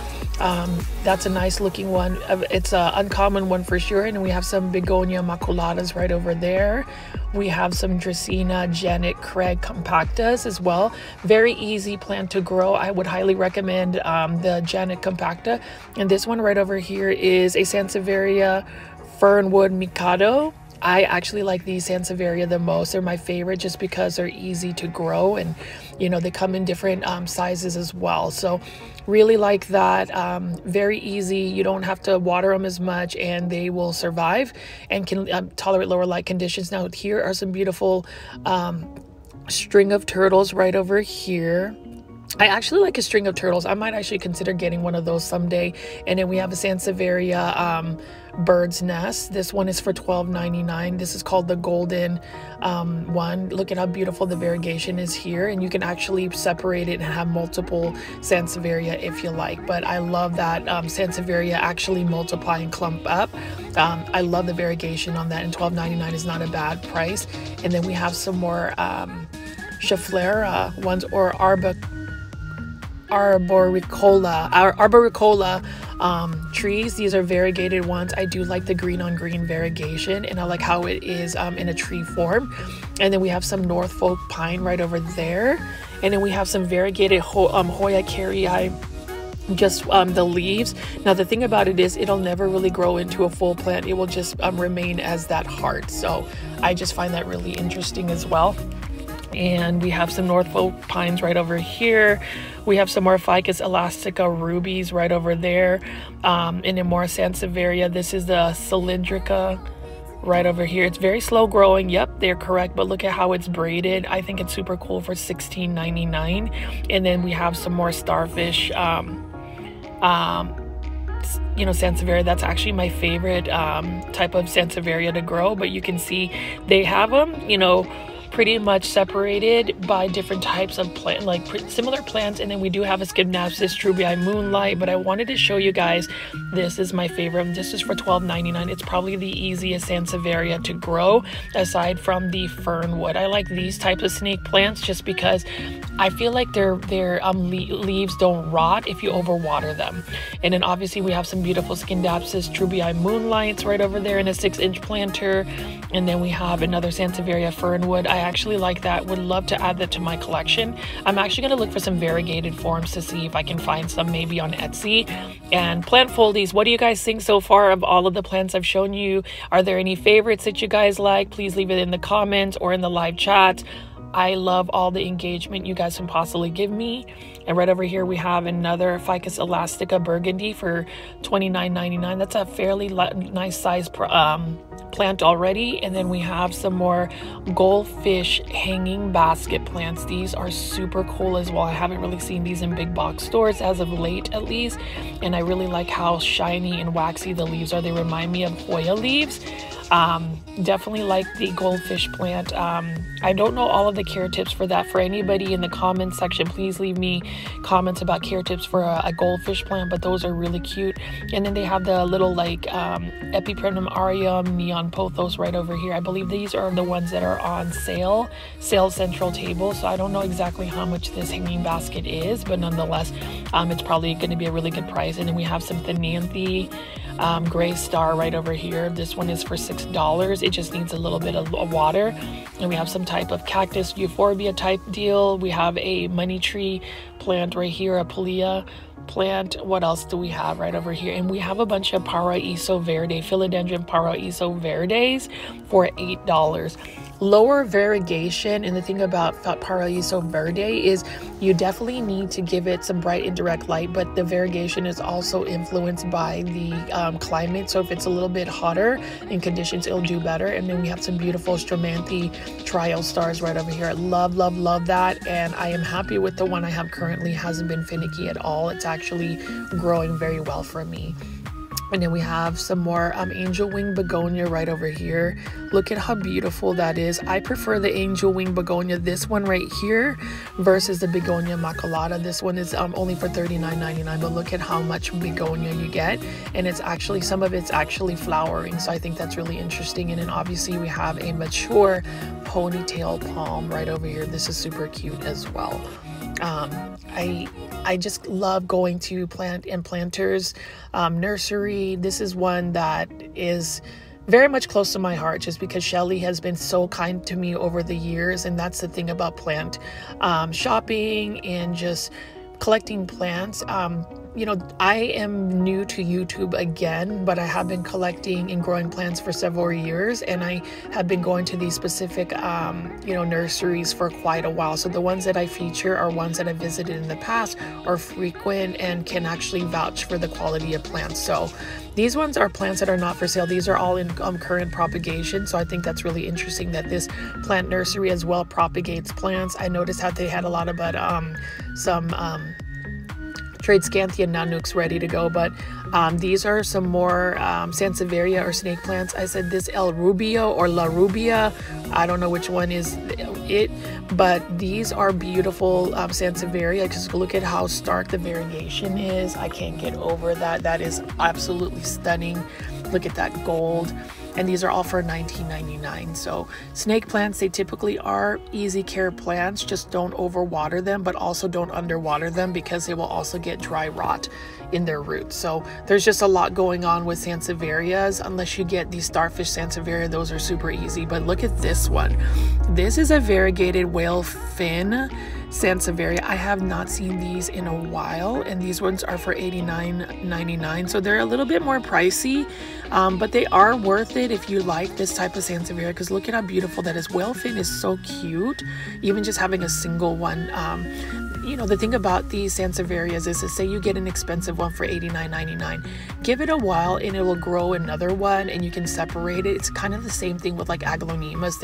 That's a nice looking one. It's an uncommon one for sure. And we have some Begonia maculatas right over there. We have some Dracaena Janet Craig compactas as well. Very easy plant to grow. I would highly recommend the Janet compacta. And this one right over here is a Sansevieria Fernwood Mikado. I actually like these Sansevieria the most. They're my favorite just because they're easy to grow, and you know, they come in different sizes as well. So really like that. Very easy. You don't have to water them as much, and they will survive and can tolerate lower light conditions. Now here are some beautiful string of turtles right over here. I actually like a string of turtles. I might actually consider getting one of those someday. And then we have a Sansevieria bird's nest. This one is for $12.99. This is called the golden one. Look at how beautiful the variegation is here, and you can actually separate it and have multiple Sansevieria if you like. But I love that Sansevieria actually multiply and clump up. I love the variegation on that, and $12.99 is not a bad price. And then we have some more Schefflera ones, or arboricola trees. These are variegated ones. I do like the green on green variegation, and I like how it is in a tree form. And then we have some Norfolk pine right over there, and then we have some variegated Hoya carrii, just the leaves. Now the thing about it is it'll never really grow into a full plant. It will just remain as that heart. So I just find that really interesting as well. And we have some Norfolk pines right over here. We have some more Ficus elastica rubies right over there. And then more Sansevieria. This is the cylindrica right over here. It's very slow growing. Yep, they're correct. But look at how it's braided. I think it's super cool for $16.99. And then we have some more starfish, Sansevieria. That's actually my favorite type of Sansevieria to grow. But you can see they have them, pretty much separated by different types of plant, like similar plants. And then we do have a Scindapsus trubii moonlight, but I wanted to show you guys, this is my favorite. This is for $12.99. It's probably the easiest Sansevieria to grow aside from the fernwood. I like these types of snake plants just because I feel like their leaves don't rot if you overwater them. And then obviously we have some beautiful Scindapsus trubii moonlights right over there in a 6-inch planter. And then we have another Sansevieria fernwood. I actually like that. Would love to add that to my collection. I'm actually going to look for some variegated forms to see if I can find some maybe on Etsy. And plant foldies, what do you guys think so far of all of the plants I've shown you? Are there any favorites that you guys like? Please leave it in the comments or in the live chat. I love all the engagement you guys can possibly give me. And right over here we have another Ficus elastica burgundy for $29.99. That's a fairly nice size plant already. And then we have some more goldfish hanging basket plants. These are super cool as well. I haven't really seen these in big box stores as of late, at least. And I really like how shiny and waxy the leaves are. They remind me of Hoya leaves. Definitely like the goldfish plant. I don't know all of the care tips for that. For anybody in the comments section, please leave me comments about care tips for a goldfish plant, but those are really cute. And then they have the little like Epipremnum aureum neon pothos right over here. I believe these are the ones that are on sale central table. So I don't know exactly how much this hanging basket is, but nonetheless, it's probably going to be a really good price. And then we have some Thenanthe gray star right over here. This one is for $6. It just needs a little bit of water. And we have some type of cactus euphorbia type deal. We have a money tree plant right here, a Polea plant. What else do we have right over here? And we have a bunch of Paraiso Verde, Philodendron Paraiso Verdes for $8. lower variegation. And the thing about Paraíso Verde is you definitely need to give it some bright indirect light, but the variegation is also influenced by the climate. So if it's a little bit hotter in conditions, it'll do better. And then we have some beautiful Stramanthe Trial Stars right over here. I love, love, love that. And I am happy with the one I have currently. Hasn't been finicky at all. It's actually growing very well for me. And then we have some more angel wing begonia right over here. Look at how beautiful that is. I prefer the angel wing begonia, this one right here, versus the begonia immaculata. This one is only for $39.99, but look at how much begonia you get. And it's actually, some of it's actually flowering. So I think that's really interesting. And then obviously we have a mature ponytail palm right over here. This is super cute as well. I just love going to Plant and Planters nursery. This is one that is very much close to my heart just because Shelly has been so kind to me over the years. And that's the thing about plant shopping and just collecting plants. You know, I am new to YouTube again, but I have been collecting and growing plants for several years, and I have been going to these specific, you know, nurseries for quite a while. So the ones that I feature are ones that I visited in the past, are frequent, and can actually vouch for the quality of plants. So these ones are plants that are not for sale. These are all in current propagation. So I think that's really interesting that this plant nursery as well propagates plants. I noticed how they had a lot about some Tradescanthia Nanuks ready to go, but these are some more Sansevieria or snake plants. I said this El Rubio or La Rubia. I don't know which one is it, but these are beautiful Sansevieria. Just look at how stark the variegation is. I can't get over that. That is absolutely stunning. Look at that gold. And these are all for $19.99. So snake plants, they typically are easy care plants. Just don't overwater them, but also don't underwater them because they will also get dry rot in their roots. So there's just a lot going on with Sansevierias. Unless you get these starfish Sansevieria, those are super easy. But look at this one. This is a variegated whale fin Sansevieria. I have not seen these in a while, and these ones are for $89.99. So they're a little bit more pricey, but they are worth it if you like this type of Sansevieria, because look at how beautiful that is. Whale fin is so cute, even just having a single one. You know, the thing about these Sansevierias is to say you get an expensive one for $89.99. Give it a while and it will grow another one and you can separate it. It's kind of the same thing with like aglaonemas.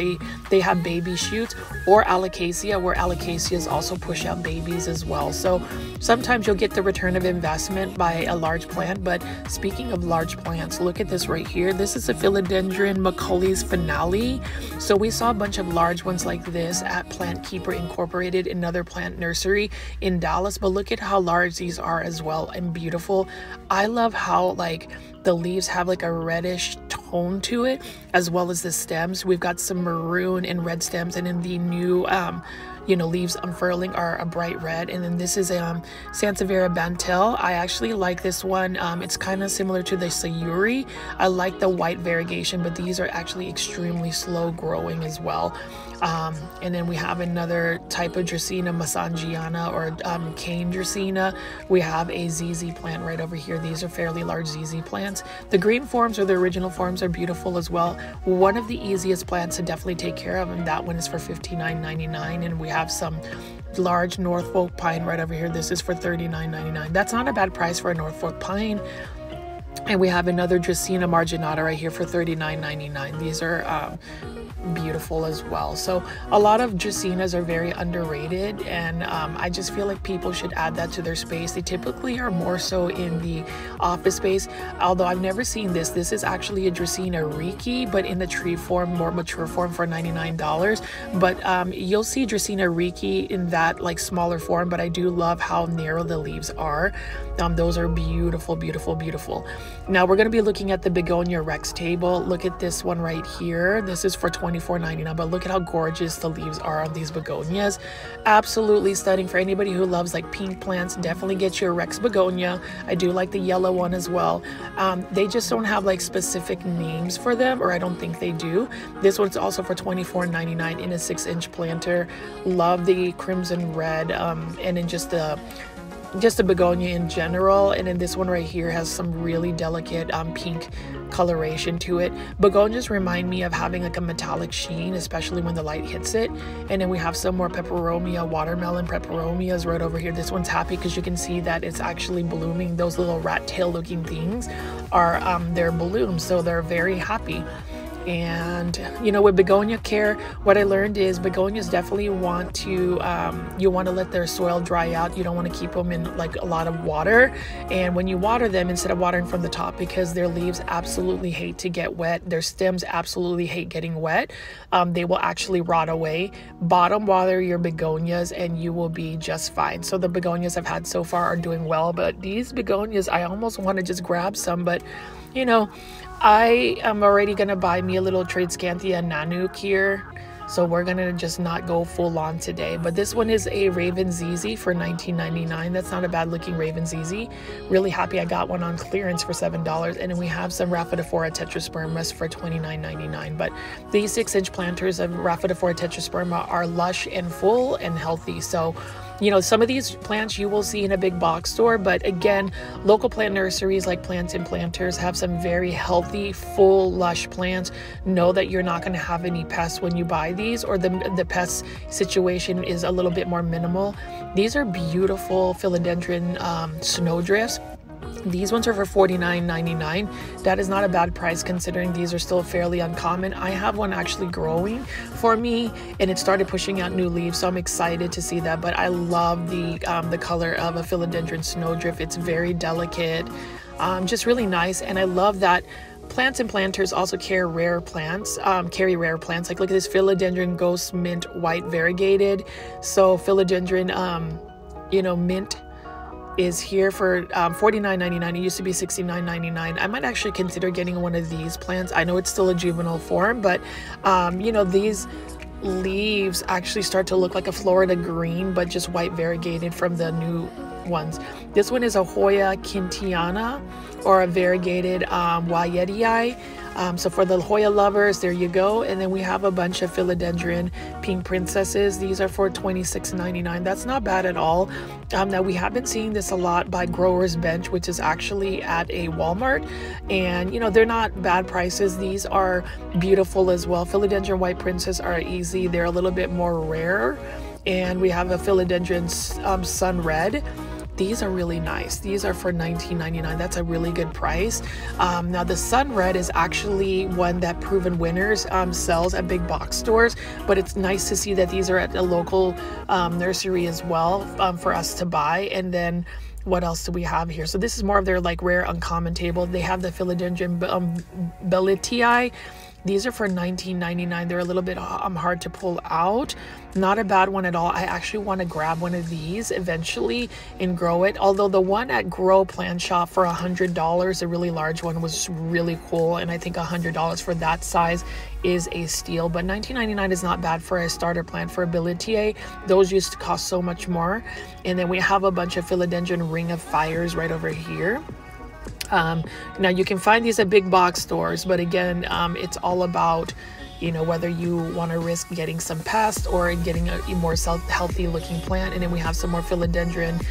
They have baby shoots, or alocasia, where alocasias also push out babies as well. So sometimes you'll get the return of investment by a large plant. But speaking of large plants, look at this right here. This is a Philodendron Macaulay's Finale. So we saw a bunch of large ones like this at Plant Keeper Incorporated, another plant nursery in Dallas, but look at how large these are as well, and beautiful. I love how like the leaves have like a reddish tone to it, as well as the stems. We've got some maroon and red stems, and in the new you know, leaves unfurling are a bright red. And then this is Sansevieria Bantel. I actually like this one. It's kind of similar to the Sayuri. I like the white variegation, but these are actually extremely slow growing as well. And then we have another type of Dracaena Massangiana, or cane Dracaena. We have a ZZ plant right over here. These are fairly large ZZ plants. The green forms, or the original forms, are beautiful as well. One of the easiest plants to definitely take care of, and that one is for $59.99. And we have some large Norfolk pine right over here. This is for $39.99. That's not a bad price for a Norfolk pine. And we have another Dracaena marginata right here for $39.99. These are beautiful as well. So a lot of Dracaenas are very underrated, and I just feel like people should add that to their space. They typically are more so in the office space, although I've never seen this. This is actually a Dracaena Riki, but in the tree form, more mature form, for $99. But you'll see Dracaena Riki in that like smaller form, but I do love how narrow the leaves are. Those are beautiful, beautiful, beautiful. Now we're going to be looking at the Begonia Rex table. Look at this one right here. This is for $24.99, but look at how gorgeous the leaves are on these begonias. Absolutely stunning. For anybody who loves like pink plants, definitely get your Rex begonia. I do like the yellow one as well. They just don't have like specific names for them, or I don't think they do. This one's also for $24.99 in a 6-inch planter. Love the crimson red, and then just the just a begonia in general. And then this one right here has some really delicate pink coloration to it. Begonias remind me of having like a metallic sheen, especially when the light hits it. And then we have some more peperomia, watermelon peperomias right over here. This one's happy because you can see that it's actually blooming. Those little rat tail looking things are they're blooms, so they're very happy. And you know, with begonia care, what I learned is begonias definitely want to you want to let their soil dry out. You don't want to keep them in like a lot of water. And when you water them, instead of watering from the top, because their leaves absolutely hate to get wet, their stems absolutely hate getting wet, they will actually rot away. Bottom water your begonias and you will be just fine. So the begonias I've had so far are doing well, but these begonias, I almost want to just grab some, but you know, I am already going to buy me a little Tradescantia Nanook here. So we're going to just not go full on today. But this one is a Raven ZZ for $19.99. That's not a bad looking Raven ZZ. Really happy I got one on clearance for $7. And then we have some Rhaphidophora tetraspermas for $29.99. But these 6-inch planters of Rhaphidophora tetrasperma are lush and full and healthy. So you know, some of these plants you will see in a big box store, but again, local plant nurseries like Plants and Planters have some very healthy, full, lush plants. Know that you're not going to have any pests when you buy these, or the pest situation is a little bit more minimal. These are beautiful philodendron snowdrifts. These ones are for $49.99. That is not a bad price considering these are still fairly uncommon. I have one actually growing for me and it started pushing out new leaves, so I'm excited to see that. But I love the color of a philodendron snowdrift. It's very delicate, just really nice. And I love that Plants and Planters also carry rare plants. Like look at this philodendron ghost mint white variegated. So philodendron, you know, mint is here for $49.99. It used to be $69.99. I might actually consider getting one of these plants. I know it's still a juvenile form, but you know, these leaves actually start to look like a Florida green, but just white variegated from the new ones. This one is a Hoya Quintiana, or a variegated Wyetii. So for the Hoya lovers, there you go. And then we have a bunch of philodendron pink princesses. These are for $26.99. That's not bad at all. Now we have been seeing this a lot by Growers Bench, which is actually at a Walmart, and you know, they're not bad prices. These are beautiful as well. Philodendron white princess are easy. They're a little bit more rare. And we have a philodendron sun red. These are really nice. These are for $19.99. That's a really good price. Now the Sun Red is actually one that Proven Winners sells at big box stores, but it's nice to see that these are at a local nursery as well for us to buy. And then what else do we have here? So this is more of their like rare uncommon table. They have the philodendron Bellitii. These are for $19.99. They're a little bit hard to pull out. Not a bad one at all. I actually want to grab one of these eventually and grow it. Although the one at Grow Plant Shop for $100, a really large one, was really cool. And I think $100 for that size is a steal. But $19.99 is not bad for a starter plant for a Bellitii. Those used to cost so much more. And then we have a bunch of philodendron Ring of Fires right over here. Now you can find these at big box stores, but again, it's all about, you know, whether you want to risk getting some pests or getting a more healthy looking plant. And then we have some more philodendron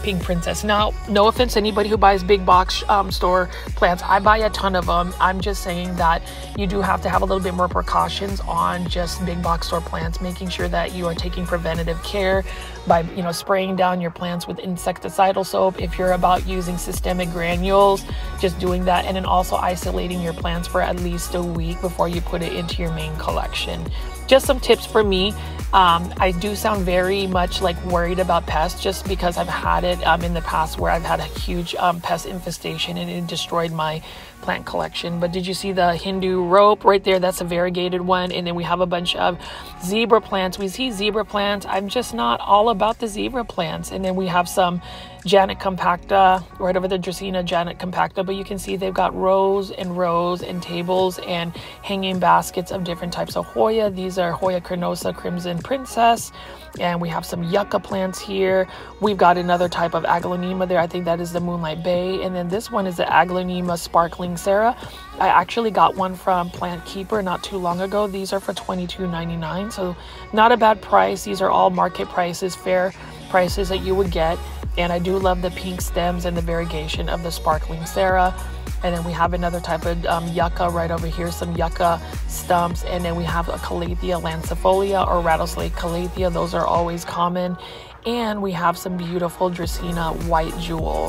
pink princess. Now, no offense to anybody who buys big box store plants. I buy a ton of them. I'm just saying that you do have to have a little bit more precautions on just big box store plants, making sure that you are taking preventative care by, you know, spraying down your plants with insecticidal soap. If you're about using systemic granules, just doing that, and then also isolating your plants for at least a week before you put it into your main collection. Just some tips for me. I do sound very much like worried about pests just because I've had it in the past where I've had a huge pest infestation and it destroyed my plant collection. But did you see the Hindu rope right there? That's a variegated one. And then we have a bunch of zebra plants. We see zebra plants. I'm just not all about the zebra plants. And then we have some Janet compacta right over the Dracaena Janet compacta, but you can see they've got rows and rows and tables and hanging baskets of different types of Hoya. These are Hoya carnosa Crimson Princess, and we have some yucca plants here. We've got another type of Aglaonema there. I think that is the Moonlight Bay. And then this one is the Aglaonema Sparkling Sarah. I actually got one from Plant Keeper not too long ago. These are for $22.99, so not a bad price. These are all market prices, fair prices that you would get. And I do love the pink stems and the variegation of the sparkling Sarah. And then we have another type of yucca right over here, some yucca stumps. And then we have a Calathea lancifolia or rattlesnake calathea. Those are always common. And we have some beautiful Dracaena white jewel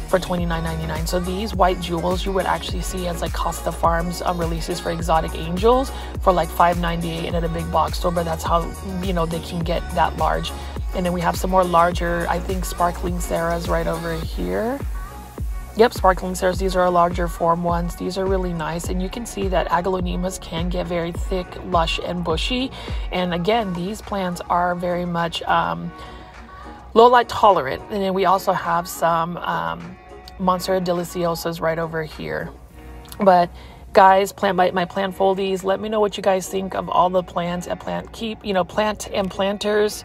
for $29.99. So these white jewels you would actually see as like Costa Farms releases for exotic angels for like $5.98 and at a big box store, but that's how, you know, they can get that large. And then we have some more larger, I think, sparkling Sarahs right over here. Yep, sparkling Sarahs. These are our larger form ones. These are really nice. And you can see that aglaonemas can get very thick, lush, and bushy. And again, these plants are very much low light tolerant. And then we also have some Monstera deliciosas right over here. But guys, my plant foldies, let me know what you guys think of all the plants at Plant Keep, you know, Plant and Planters.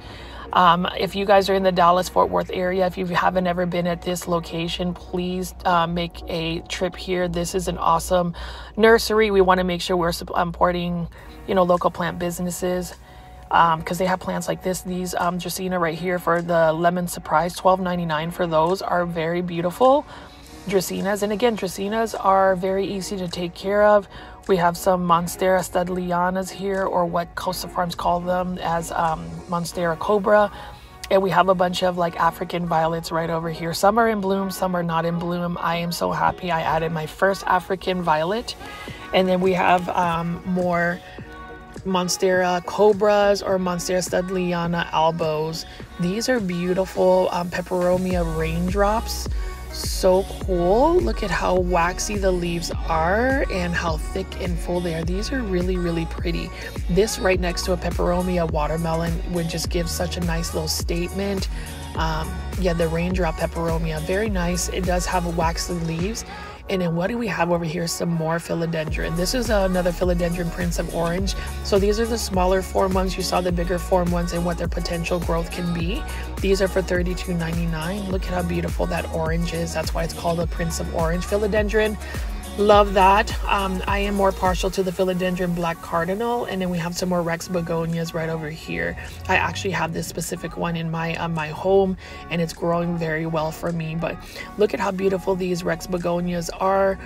If you guys are in the Dallas-Fort Worth area, if you haven't ever been at this location, please make a trip here. This is an awesome nursery. We want to make sure we're supporting, you know, local plant businesses because they have plants like this. These Dracaena right here for the Lemon Surprise, $12.99 for those are very beautiful Dracaenas. And again, Dracaenas are very easy to take care of. We have some Monstera studleyanas here, or what Costa Farms call them as Monstera cobra. And we have a bunch of like African violets right over here. Some are in bloom, some are not in bloom. I am so happy I added my first African violet. And then we have more Monstera cobras or Monstera studleyana albos. These are beautiful peperomia raindrops. So cool. Look at how waxy the leaves are and how thick and full they are. These are really, really pretty. This right next to a peperomia watermelon would just give such a nice little statement. Yeah, the raindrop peperomia, very nice. It does have waxy leaves. And then what do we have over here? Some more philodendron. This is another philodendron Prince of Orange. So these are the smaller form ones. You saw the bigger form ones and what their potential growth can be. These are for $32.99. Look at how beautiful that orange is. That's why it's called a Prince of Orange philodendron. Love that. I am more partial to the philodendron black cardinal, and then we have some more Rex begonias right over here. I actually have this specific one in my home, and it's growing very well for me. But look at how beautiful these Rex begonias are.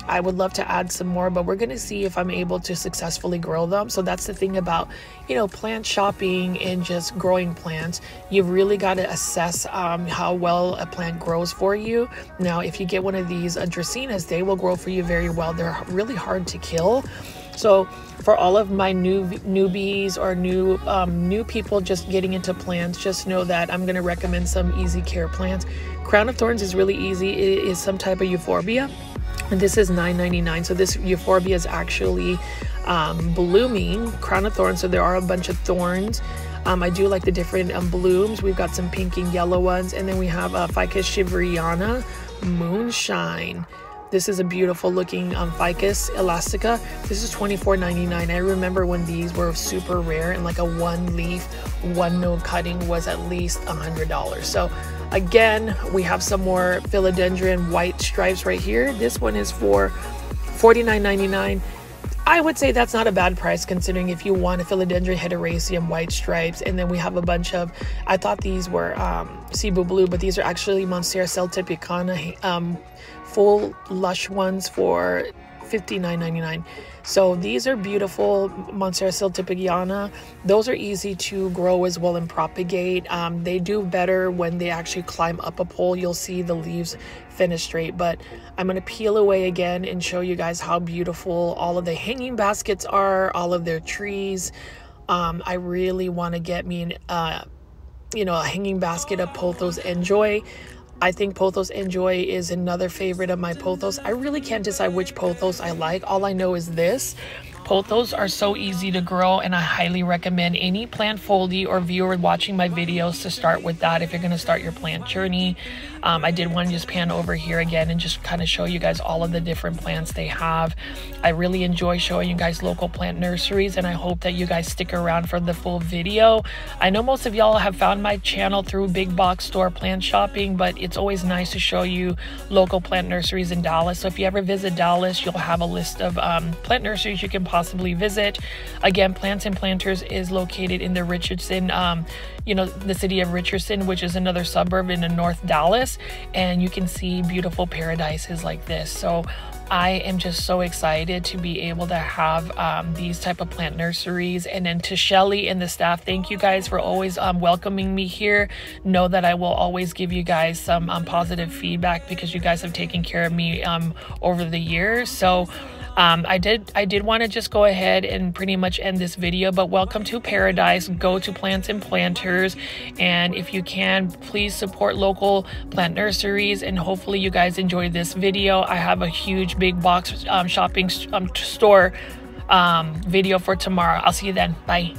I would love to add some more, but we're going to see if I'm able to successfully grow them. So that's the thing about, you know, plant shopping and just growing plants. You've really got to assess how well a plant grows for you. Now, if you get one of these Dracaenas, they will grow for you very well. They're really hard to kill. So for all of my newbies or new people just getting into plants, just know that I'm going to recommend some easy care plants. Crown of Thorns is really easy. It is some type of euphorbia. And this is $9.99. So this euphorbia is actually blooming Crown of Thorns. So there are a bunch of thorns. I do like the different blooms. We've got some pink and yellow ones. And then we have Ficus shiveriana Moonshine. This is a beautiful looking Ficus elastica. This is $24.99. I remember when these were super rare and like a one leaf, one node cutting was at least $100. So again, we have some more philodendron white stripes right here. This one is for $49.99. I would say that's not a bad price considering if you want a philodendron hederaceum white stripes. And then we have a bunch of, I thought these were Cebu blue, but these are actually Monstera celtipicana full lush ones for $59.99. So these are beautiful Monstera celtipicana. Those are easy to grow as well and propagate. They do better when they actually climb up a pole. You'll see the leaves fenestrate, but I'm going to peel away again and show you guys how beautiful all of the hanging baskets are, all of their trees. I really want to get me a hanging basket of Pothos Enjoy. I think Pothos Enjoy is another favorite of my Pothos. I really can't decide which Pothos I like. All I know is this. Pothos are so easy to grow, and I highly recommend any plant foldie or viewer watching my videos to start with that if you're going to start your plant journey. I did want to just pan over here again and just kind of show you guys all of the different plants they have. I really enjoy showing you guys local plant nurseries, and I hope that you guys stick around for the full video. I know most of y'all have found my channel through big box store plant shopping, but it's always nice to show you local plant nurseries in Dallas. So if you ever visit Dallas, you'll have a list of plant nurseries you can possibly visit. Again, Plants and Planters is located in the Richardson, you know, the city of Richardson, which is another suburb in the North Dallas, and you can see beautiful paradises like this. So I am just so excited to be able to have these type of plant nurseries. And then to Shelly and the staff, thank you guys for always welcoming me here. Know that I will always give you guys some positive feedback, because you guys have taken care of me over the years. So I did want to just go ahead and pretty much end this video, but welcome to paradise. Go to Plants and Planters, and if you can, please support local plant nurseries, and hopefully you guys enjoyed this video. I have a huge big box shopping store video for tomorrow. I'll see you then. Bye.